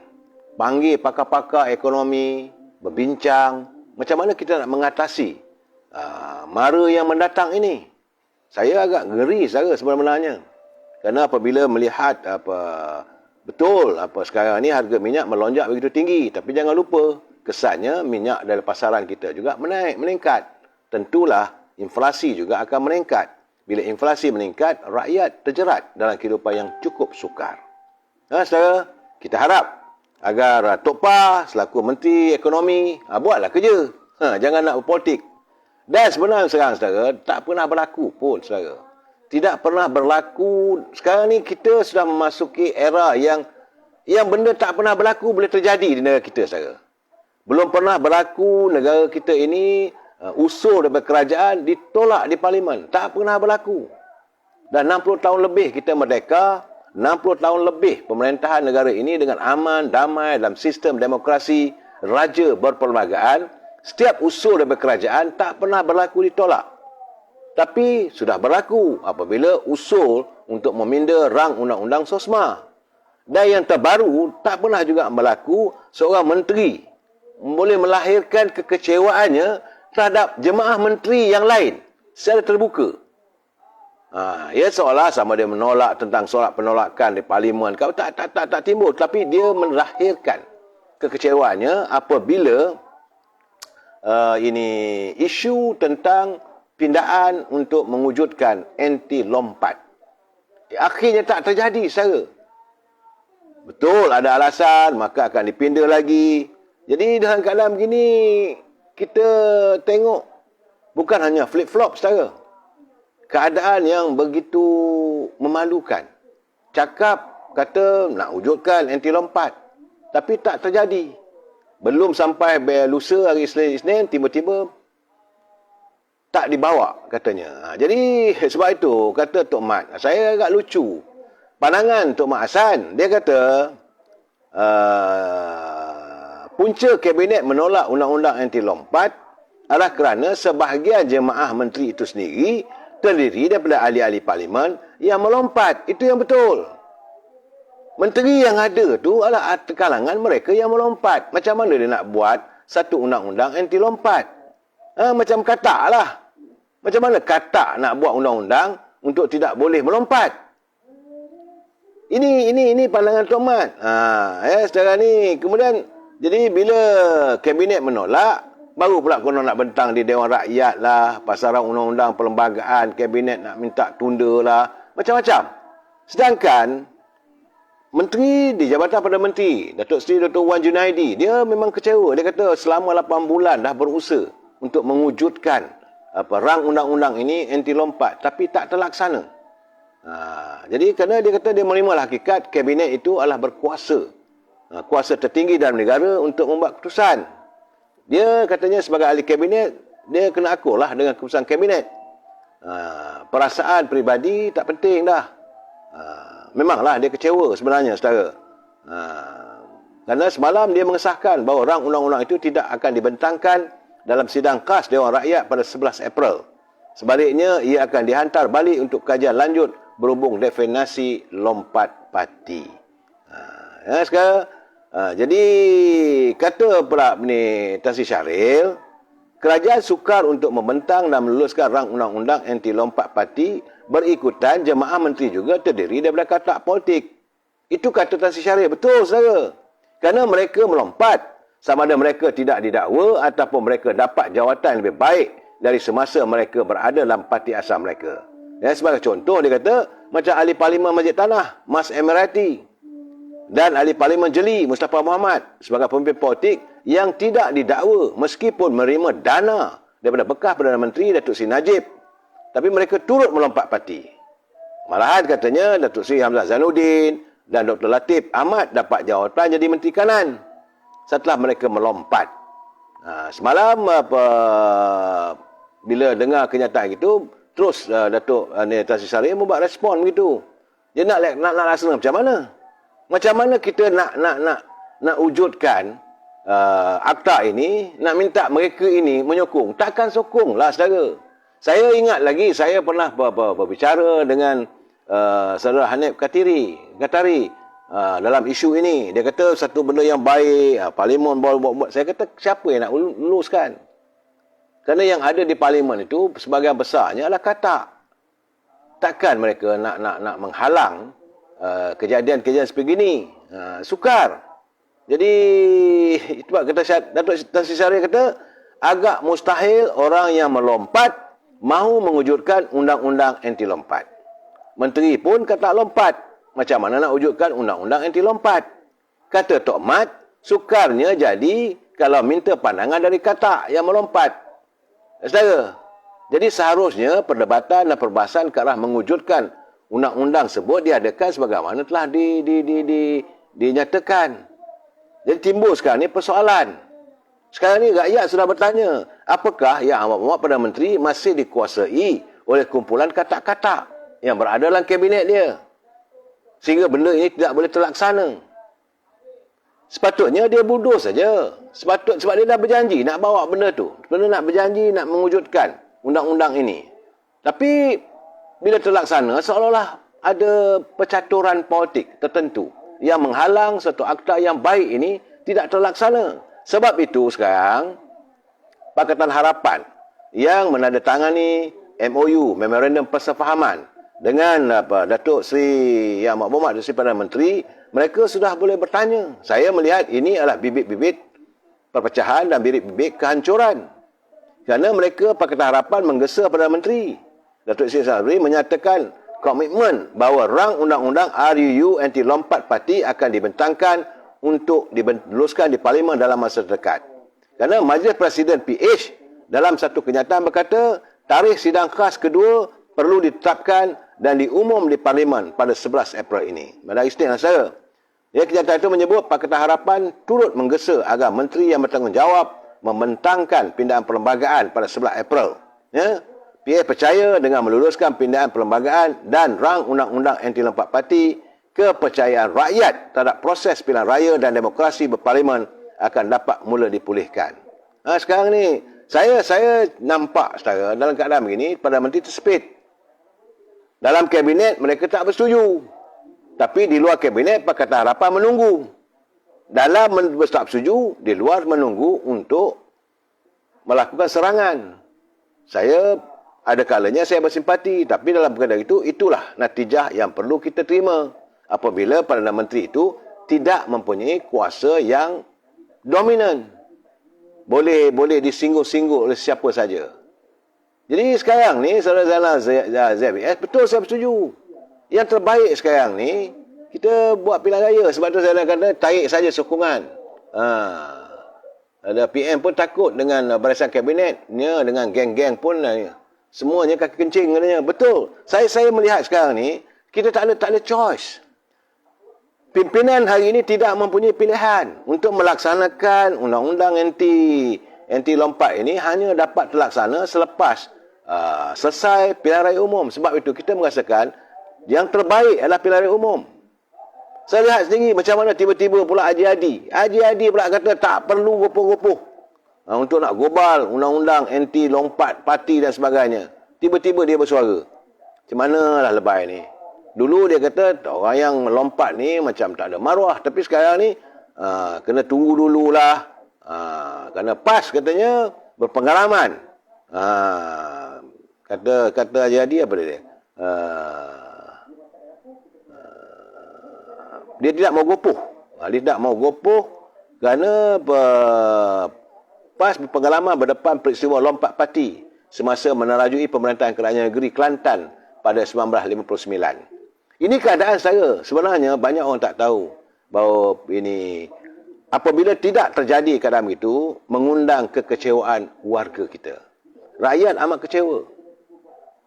A: panggil pakar-pakar ekonomi, berbincang macam mana kita nak mengatasi mara yang mendatang ini. Saya agak ngeri sebenarnya. Kerana apabila melihat betul sekarang ni harga minyak melonjak begitu tinggi, tapi jangan lupa kesannya minyak dari pasaran kita juga meningkat. Tentulah inflasi juga akan meningkat. Bila inflasi meningkat, rakyat terjerat dalam kehidupan yang cukup sukar. Saudara, kita harap agar Tok Pa selaku Menteri Ekonomi buatlah kerja. Jangan nak berpolitik. Dan sebenarnya sekarang, tak pernah berlaku pun, saudara. Tidak pernah berlaku. Sekarang ni kita sudah memasuki era yang benda tak pernah berlaku boleh terjadi di negara kita, saudara. Belum pernah berlaku negara kita ini usul daripada kerajaan ditolak di parlimen. Tak pernah berlaku. Dan 60 tahun lebih kita merdeka, 60 tahun lebih pemerintahan negara ini dengan aman, damai dalam sistem demokrasi, raja berperlembagaan, setiap usul daripada kerajaan tak pernah berlaku ditolak. Tapi sudah berlaku apabila usul untuk meminda rang undang-undang SOSMA. Dan yang terbaru, tak pernah juga berlaku seorang menteri boleh melahirkan kekecewaannya terhadap jemaah menteri yang lain secara terbuka. Ya seolah sama dia menolak tentang soal penolakan di parlimen. Kau tak timbul, tapi dia melahirkan kekecewaannya apabila ini isu tentang pindaan untuk mewujudkan anti lompat. Akhirnya tak terjadi, saudara. Betul ada alasan, maka akan dipinda lagi. Jadi dalam keadaan begini, kita tengok bukan hanya flip-flop, saudara. Keadaan yang begitu memalukan. Cakap, kata nak wujudkan anti lompat. Tapi tak terjadi. Belum sampai lusa hari Isnin, tiba-tiba tak dibawa katanya. Jadi sebab itu, kata Tok Mat, saya agak lucu. Pandangan Tok Mat Hassan, dia kata, punca kabinet menolak undang-undang anti lompat adalah kerana sebahagian jemaah menteri itu sendiri terdiri daripada ahli-ahli parlimen yang melompat. Itu yang betul. Menteri yang ada tu adalah kalangan mereka yang melompat. Macam mana dia nak buat satu undang-undang anti lompat? Macam katak lah. Macam mana katak nak buat undang-undang untuk tidak boleh melompat? Ini pandangan Tok Mat. Sekarang ni kemudian jadi bila kabinet menolak, baru pula konon nak bentang di Dewan Rakyat lah, pasaran undang-undang perlembagaan, kabinet nak minta tunda lah, macam-macam. Sedangkan menteri di Jabatan Perdana Menteri, Datuk Seri Dr. Wan Junaidi, dia memang kecewa. Dia kata selama 8 bulan dah berusaha untuk mewujudkan rang undang-undang ini anti lompat, tapi tak terlaksana. Jadi kerana dia kata dia menerima hakikat kabinet itu adalah berkuasa. Kuasa tertinggi dalam negara untuk membuat keputusan. Dia katanya sebagai ahli kabinet, dia kena akurlah dengan keputusan kabinet. Perasaan peribadi tak penting dah. Memanglah dia kecewa sebenarnya, saudara. Kerana semalam dia mengesahkan bahawa rang undang-undang itu tidak akan dibentangkan dalam sidang khas Dewan Rakyat pada 11 April. Sebaliknya, ia akan dihantar balik untuk kajian lanjut berhubung definisi lompat parti. Sekarang, jadi kata pula ni Tan Sri Syahril, kerajaan sukar untuk membentang dan meluluskan rang undang-undang anti lompat parti berikutan jemaah menteri juga terdiri daripada katak politik. Itu kata Tan Sri Syahril. Betul, saudara. Kerana mereka melompat, sama ada mereka tidak didakwa ataupun mereka dapat jawatan lebih baik dari semasa mereka berada dalam parti asal mereka. Sebagai contoh, dia kata macam ahli parlimen Masjid Tanah, Mas Emirati, dan ahli parlimen Jeli, Mustafa Muhammad, sebagai pemimpin politik yang tidak didakwa meskipun menerima dana daripada bekas Perdana Menteri Datuk Seri Najib. Tapi mereka turut melompat parti. Malahan katanya Datuk Seri Hamzah Zainuddin dan Dr. Latif Ahmad dapat jawatan jadi Menteri Kanan setelah mereka melompat. Semalam bila dengar kenyataan itu, terus Datuk Tan Sri Syahril membuat respon begitu. Dia nak laksana macam mana? Macam mana kita nak wujudkan akta ini, nak minta mereka ini menyokong? Takkan sokonglah, saudara. Saya ingat lagi, saya pernah berbicara dengan saudara Hanif Qatari, dalam isu ini. Dia kata satu benda yang baik, parlimen buat. Saya kata siapa yang nak luluskan? Kerana yang ada di parlimen itu sebahagian besarnya adalah katak. Takkan mereka nak menghalang kejadian-kejadian sebegini. Sukar. Jadi itu kata Datuk Tan Sri Zahari kata agak mustahil orang yang melompat mahu mewujudkan undang-undang anti lompat. Menteri pun kata lompat. Macam mana nak wujudkan undang-undang anti lompat? Kata Tok Mat, sukarnya jadi kalau minta pandangan dari katak yang melompat. Saudara, jadi seharusnya perdebatan dan perbahasan ke arah mewujudkan undang-undang sebut diadakan sebagaimana telah dinyatakan. Jadi timbul sekarang ni persoalan. Sekarang ni rakyat sudah bertanya, apakah yang awak Perdana Menteri masih dikuasai oleh kumpulan katak-katak yang berada dalam kabinet dia, sehingga benda ini tidak boleh terlaksana. Sepatutnya dia bodoh saja. Sebab dia dah berjanji nak bawa benda tu. Benda nak berjanji nak mewujudkan undang-undang ini. Tapi bila terlaksana seolah-olah ada percaturan politik tertentu yang menghalang satu akta yang baik ini tidak terlaksana. Sebab itu sekarang Pakatan Harapan yang menandatangani MOU, Memorandum Persefahaman, dengan Datuk Seri Yang Berhormat Datuk Seri Perdana Menteri, mereka sudah boleh bertanya. Saya melihat ini adalah bibit-bibit perpecahan dan bibit-bibit kehancuran. Kerana mereka Pakatan Harapan menggesa Perdana Menteri. Datuk Seri Zahari menyatakan komitmen bahawa rang undang-undang RUU anti lompat parti akan dibentangkan untuk diluluskan di Parlimen dalam masa terdekat. Kerana Majlis Presiden PH dalam satu kenyataan berkata tarikh sidang khas kedua perlu ditetapkan dan diumum di Parlimen pada 11 April ini. Pada istilah saya, kenyataan itu menyebut Pakatan Harapan turut menggesa agar menteri yang bertanggungjawab membentangkan pindahan perlembagaan pada 11 April. PA percaya dengan meluluskan pindahan perlembagaan dan rang undang-undang anti lompat parti, kepercayaan rakyat terhadap proses pilihan raya dan demokrasi berparlimen akan dapat mula dipulihkan. Sekarang ni saya nampak saudara dalam keadaan begini Perdana Menteri tersepit. Dalam kabinet mereka tak bersetuju. Tapi di luar kabinet Pakatan Harapan menunggu. Dalam tak bersetuju, di luar menunggu untuk melakukan serangan. Saya ada kalanya saya bersimpati, tapi dalam keadaan itu itulah natijah yang perlu kita terima apabila Perdana Menteri itu tidak mempunyai kuasa yang dominan. Boleh disinggung-singgung oleh siapa saja. Jadi sekarang ni Saudara Zainal ZBS, betul saya bersetuju. Yang terbaik sekarang ni kita buat pilihan raya. Sebab tu saya nak kata tarik saja sokongan. Ada PM pun takut dengan barisan kabinetnya, dengan geng-geng pun semuanya kaki kencing katanya. Betul. Saya melihat sekarang ni kita tak ada choice. Pimpinan hari ini tidak mempunyai pilihan untuk melaksanakan undang-undang anti lompat ini, hanya dapat terlaksana selepas selesai pilihan raya umum. Sebab itu kita merasakan yang terbaik adalah pilihan raya umum. Saya lihat sendiri macam mana tiba-tiba pula Haji Hadi pula kata tak perlu gopoh-gopoh untuk nak gobal undang-undang anti lompat parti dan sebagainya. Tiba-tiba dia bersuara. Macam manalah lebay ni. Dulu dia kata orang yang melompat ni macam tak ada maruah. Tapi sekarang ni kena tunggu dululah. Kerana PAS katanya berpengalaman. Kata Haji Hadi apa dia? Dia tidak mau gopoh. Dia tidak mau gopoh kerana PAS berpengalaman berdepan peristiwa lompat parti semasa menerajui pemerintahan kerajaan negeri Kelantan pada 1959. Ini keadaan saya. Sebenarnya banyak orang tak tahu bahawa ini apabila tidak terjadi keadaan itu mengundang kekecewaan warga kita. Rakyat amat kecewa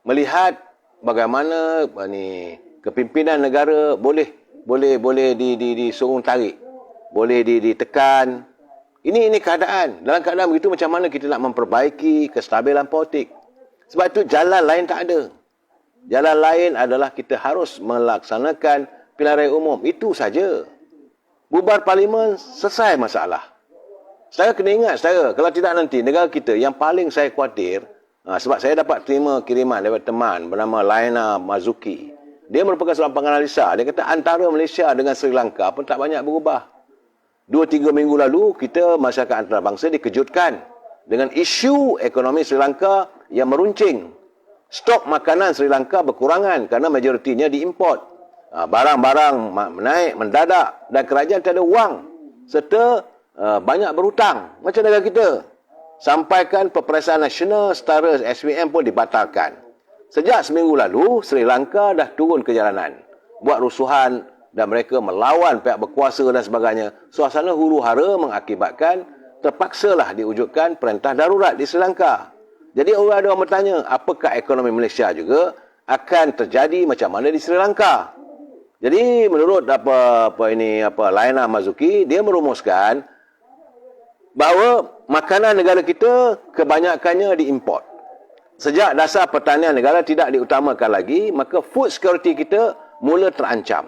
A: melihat bagaimana kepimpinan negara boleh disorong tarik, boleh ditekan. Ini keadaan. Dalam keadaan begitu macam mana kita nak memperbaiki kestabilan politik? Sebab itu jalan lain tak ada. Jalan lain adalah kita harus melaksanakan pilihan raya umum. Itu saja. Bubar parlimen, selesai masalah. Saya kena ingat, kalau tidak nanti negara kita yang paling saya khawatir, sebab saya dapat terima kiriman daripada teman bernama Laina Mazuki. Dia merupakan seorang penganalisa. Dia kata antara Malaysia dengan Sri Lanka pun tak banyak berubah. 2-3 minggu lalu, kita masyarakat antarabangsa dikejutkan dengan isu ekonomi Sri Lanka yang meruncing. Stok makanan Sri Lanka berkurangan kerana majoritinya diimport. Barang-barang menaik, mendadak dan kerajaan tiada wang serta banyak berhutang macam negara kita. Sampaikan Peperiksaan Nasional Setara SPM pun dibatalkan. Sejak seminggu lalu, Sri Lanka dah turun ke jalanan, buat rusuhan dan mereka melawan pihak berkuasa dan sebagainya. Suasana huru-hara mengakibatkan terpaksalah diwujudkan perintah darurat di Sri Lanka. Jadi ada orang bertanya, apakah ekonomi Malaysia juga akan terjadi macam mana di Sri Lanka? Jadi menurut Laina Mazuki, dia merumuskan bahawa makanan negara kita kebanyakannya diimport. Sejak dasar pertanian negara tidak diutamakan lagi, maka food security kita mula terancam.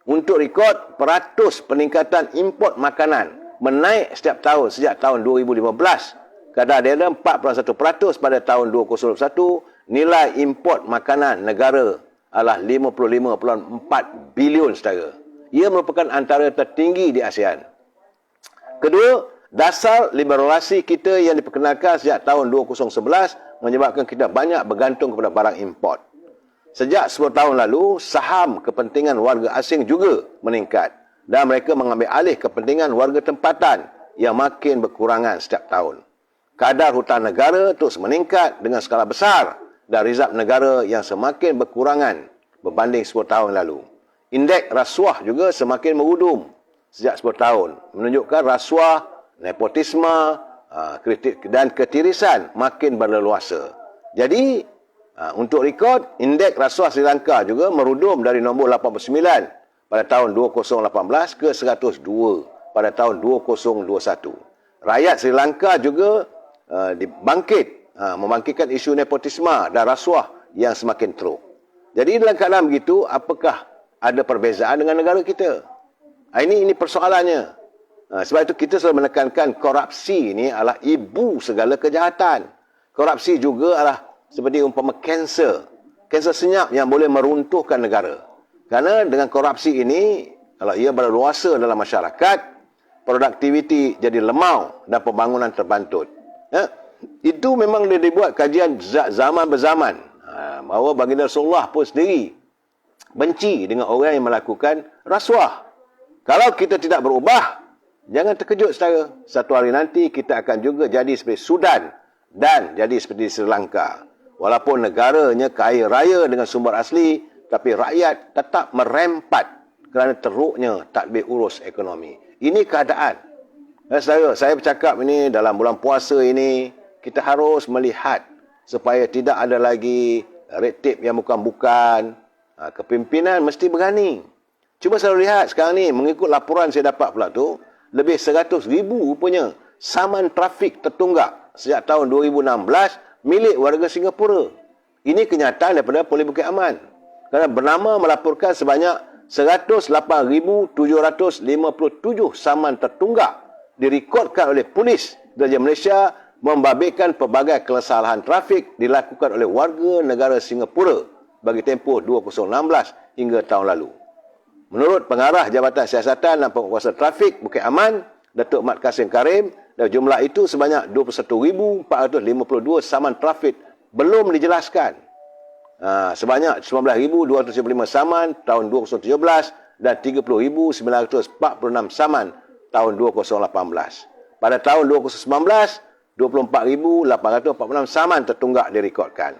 A: Untuk rekod, peratus peningkatan import makanan menaik setiap tahun sejak tahun 2015. Kadar dia ada 41% pada tahun 2021. Nilai import makanan negara adalah 55.4 bilion saudara. Ia merupakan antara tertinggi di ASEAN. Kedua, dasar liberalisasi kita yang diperkenalkan sejak tahun 2011 menyebabkan kita banyak bergantung kepada barang import. Sejak 10 tahun lalu, saham kepentingan warga asing juga meningkat dan mereka mengambil alih kepentingan warga tempatan yang makin berkurangan setiap tahun. Kadar hutang negara terus meningkat dengan skala besar dan rizab negara yang semakin berkurangan berbanding 10 tahun lalu. Indeks rasuah juga semakin merudum sejak 10 tahun, menunjukkan rasuah, nepotisme dan ketirisan makin berleluasa. Jadi, untuk rekod, indeks rasuah Sri Lanka juga merudum dari nombor 89 pada tahun 2018 ke 102 pada tahun 2021. Rakyat Sri Lanka juga membangkitkan isu nepotisme dan rasuah yang semakin teruk. Jadi dalam keadaan begitu, apakah ada perbezaan dengan negara kita? Ini persoalannya. Sebab itu kita selalu menekankan korupsi ini adalah ibu segala kejahatan. Korupsi juga adalah seperti umpama kanser. Kanser senyap yang boleh meruntuhkan negara. Kerana dengan korupsi ini, kalau ia berluasa dalam masyarakat, produktiviti jadi lemau dan pembangunan terbantut. Itu memang dia dibuat kajian zaman berzaman. Bahawa baginda Rasulullah pun sendiri benci dengan orang yang melakukan rasuah. Kalau kita tidak berubah, jangan terkejut saudara. Satu hari nanti kita akan juga jadi seperti Sudan dan jadi seperti Sri Lanka. Walaupun negaranya kaya raya dengan sumber asli, tapi rakyat tetap merempat kerana teruknya tadbir urus ekonomi. Ini keadaan. Saudara, saya bercakap ini dalam bulan puasa ini, kita harus melihat supaya tidak ada lagi red tape yang bukan-bukan. Kepimpinan mesti berani. Cuba saya lihat sekarang ni, mengikut laporan saya dapat pula tu, lebih 100,000 rupanya saman trafik tertunggak sejak tahun 2016 milik warga Singapura. Ini kenyataan daripada Polis Bukit Aman. Kerana bernama melaporkan sebanyak 108,757 saman tertunggak direkodkan oleh polis Diraja Malaysia membabitkan pelbagai kesalahan trafik dilakukan oleh warga negara Singapura bagi tempoh 2016 hingga tahun lalu. Menurut Pengarah Jabatan Siasatan dan Penguasaan Trafik Bukit Aman, Datuk Mat Kasim Karim, dan jumlah itu sebanyak 21,452 saman trafik belum dijelaskan. Sebanyak 19,275 saman tahun 2017 dan 30,946 saman tahun 2018. Pada tahun 2019, 24,846 saman tertunggak direkodkan.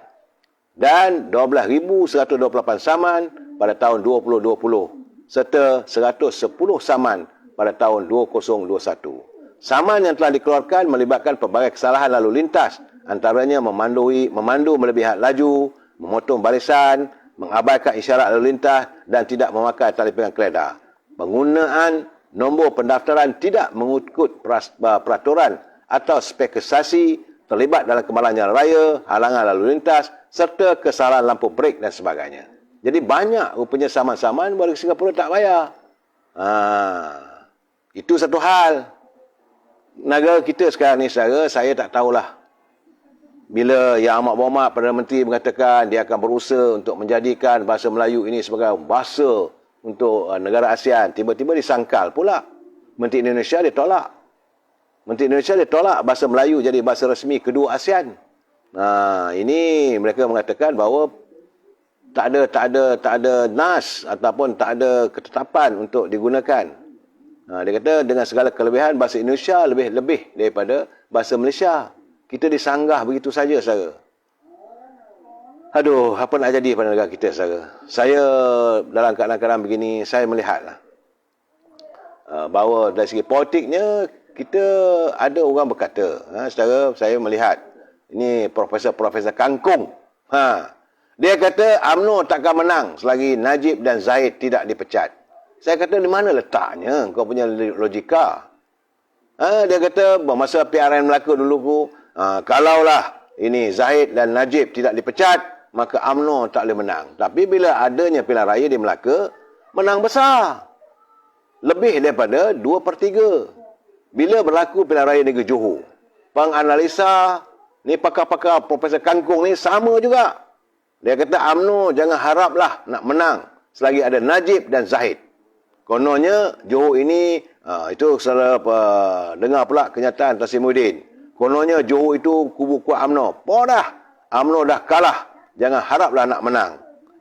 A: Dan 12,128 saman pada tahun 2020 serta 110 saman pada tahun 2021. Saman yang telah dikeluarkan melibatkan pelbagai kesalahan lalu lintas, antaranya memandu melebihi had laju, memotong barisan, mengabaikan isyarat lalu lintas dan tidak memakai tali pegang keledar. Penggunaan nombor pendaftaran tidak mengikut peraturan atau spesifikasi, terlibat dalam kemalangan jalan raya, halangan lalu lintas serta kesalahan lampu brek dan sebagainya. Jadi banyak rupanya saman-saman warga Singapura tak bayar. Itu satu hal. Negara kita sekarang ni, saudara, saya tak tahulah. bila Yang Amat Berhormat Perdana Menteri mengatakan dia akan berusaha untuk menjadikan bahasa Melayu ini sebagai bahasa untuk negara ASEAN, tiba-tiba disangkal pula. Menteri Indonesia dia tolak. Menteri Indonesia dia tolak bahasa Melayu jadi bahasa resmi kedua ASEAN. Ini mereka mengatakan bahawa tak ada nas ataupun tak ada ketetapan untuk digunakan. Dia kata dengan segala kelebihan bahasa Indonesia lebih daripada bahasa Malaysia. Kita disanggah begitu saja, saudara. Aduh, apa nak jadi pada negara kita, saudara? Saya dalam keadaan begini, saya melihatlah bahawa dari segi politiknya kita ada orang berkata, saudara, saya melihat ini Profesor Kangkung. Dia kata UMNO takkan menang selagi Najib dan Zahid tidak dipecat. Saya kata, di mana letaknya kau punya logika? Dia kata, masa PRN Melaka dulu, kalaulah ini Zahid dan Najib tidak dipecat, maka UMNO tak boleh menang. Tapi bila adanya pilihan raya di Melaka, menang besar. Lebih daripada 2/3. Bila berlaku pilihan raya negeri Johor, penganalisa, ni pakar-pakar Profesor Kangkung ni sama juga. Dia kata UMNO jangan haraplah nak menang selagi ada Najib dan Zahid. Kononnya Johor ini, itu saudara dengar pula kenyataan Tasimuddin. Kononnya Johor itu kubu kuat UMNO. UMNO dah kalah. Jangan haraplah nak menang.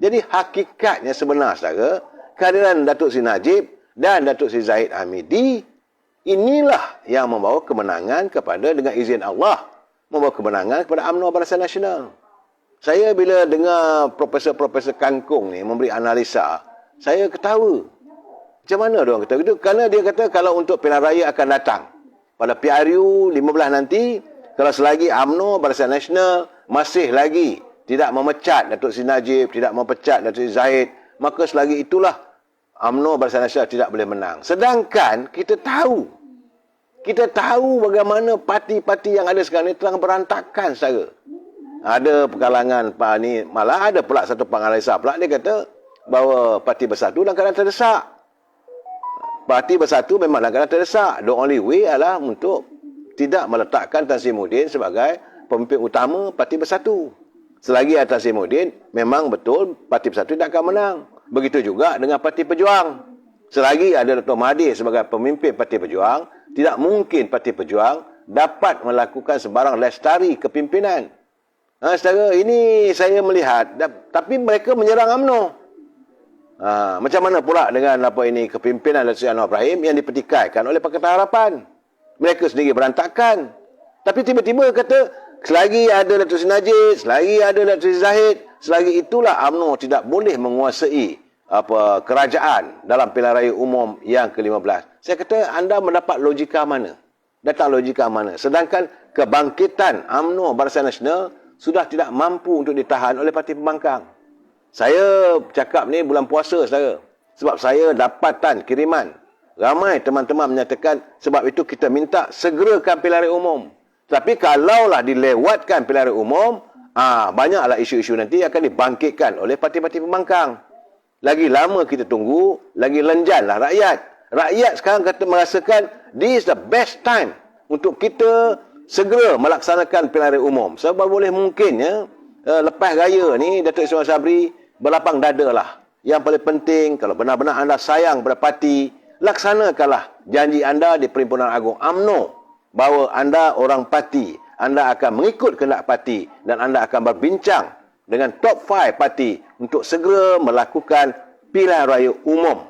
A: Jadi hakikatnya sebenar, saudara, kehadiran Datuk Seri Najib dan Datuk Seri Zahid Hamidi, inilah yang membawa kemenangan kepada, dengan izin Allah, membawa kemenangan kepada UMNO Barisan Nasional. Saya bila dengar Profesor Kangkung ni memberi analisa, saya ketawa. Macam mana dia orang kata begitu? Kerana dia kata kalau untuk pilihan raya akan datang pada PRU 15 nanti, kalau selagi UMNO Barisan Nasional masih lagi tidak memecat Datuk Seri Najib, tidak memecat Datuk Seri Zahid, maka selagi itulah UMNO Barisan Nasional tidak boleh menang. Sedangkan kita tahu bagaimana parti-parti yang ada sekarang ini telah berantakan, saudara. Ada perkalangan ni, malah ada pula satu penganalisa pula, dia kata bahawa Parti Bersatu dalam keadaan terdesak. Parti Bersatu memang dalam keadaan terdesak. The only way adalah untuk tidak meletakkan Tan Sri Muhyiddin sebagai pemimpin utama Parti Bersatu. Selagi Tan Sri Muhyiddin, memang betul Parti Bersatu tidak akan menang. Begitu juga dengan Parti Pejuang. Selagi ada Dr. Mahathir sebagai pemimpin Parti Pejuang, tidak mungkin Parti Pejuang dapat melakukan sebarang lestari kepimpinan. Saudara, ini saya melihat, tapi mereka menyerang UMNO. Macam mana pula dengan kepimpinan Datuk Seri Anwar Ibrahim yang dipertikaikan oleh Pakatan Harapan? Mereka sendiri berantakan. Tapi tiba-tiba kata, selagi ada Datuk Seri Najib, selagi ada Datuk Seri Zahid, selagi itulah UMNO tidak boleh menguasai kerajaan dalam pilihan raya umum yang ke-15. Saya kata, anda mendapat logika mana? Datang logika mana? Sedangkan kebangkitan UMNO Barisan Nasional sudah tidak mampu untuk ditahan oleh parti pembangkang. Saya cakap ni bulan puasa, saudara. Sebab saya dapatan kiriman. Ramai teman-teman menyatakan, sebab itu kita minta segerakan pilihan raya umum. Tapi kalaulah dilewatkan pilihan raya umum, banyaklah isu-isu nanti akan dibangkitkan oleh parti-parti pembangkang. Lagi lama kita tunggu, lagi lenjanlah rakyat. Rakyat sekarang merasakan, this is the best time untuk kita segera melaksanakan pilihan raya umum. Sebab boleh mungkin, lepas raya ni, Datuk Ismail Sabri berlapang dada lah. Yang paling penting, kalau benar-benar anda sayang pada parti, laksanakanlah janji anda di Perhimpunan Agung UMNO bahawa anda orang parti, anda akan mengikut kehendak parti dan anda akan berbincang dengan top 5 parti untuk segera melakukan pilihan raya umum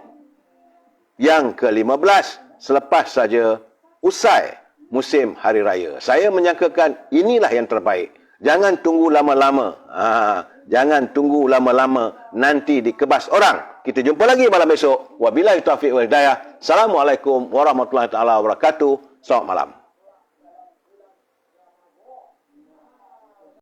A: yang ke-15 selepas saja usai musim hari raya. Saya menyangkakan inilah yang terbaik. Jangan tunggu lama-lama. Jangan tunggu lama-lama, nanti dikebas orang. Kita jumpa lagi malam besok. Wabillahi taufiq wal hidayah. Assalamualaikum warahmatullahi taala wabarakatuh. Selamat malam.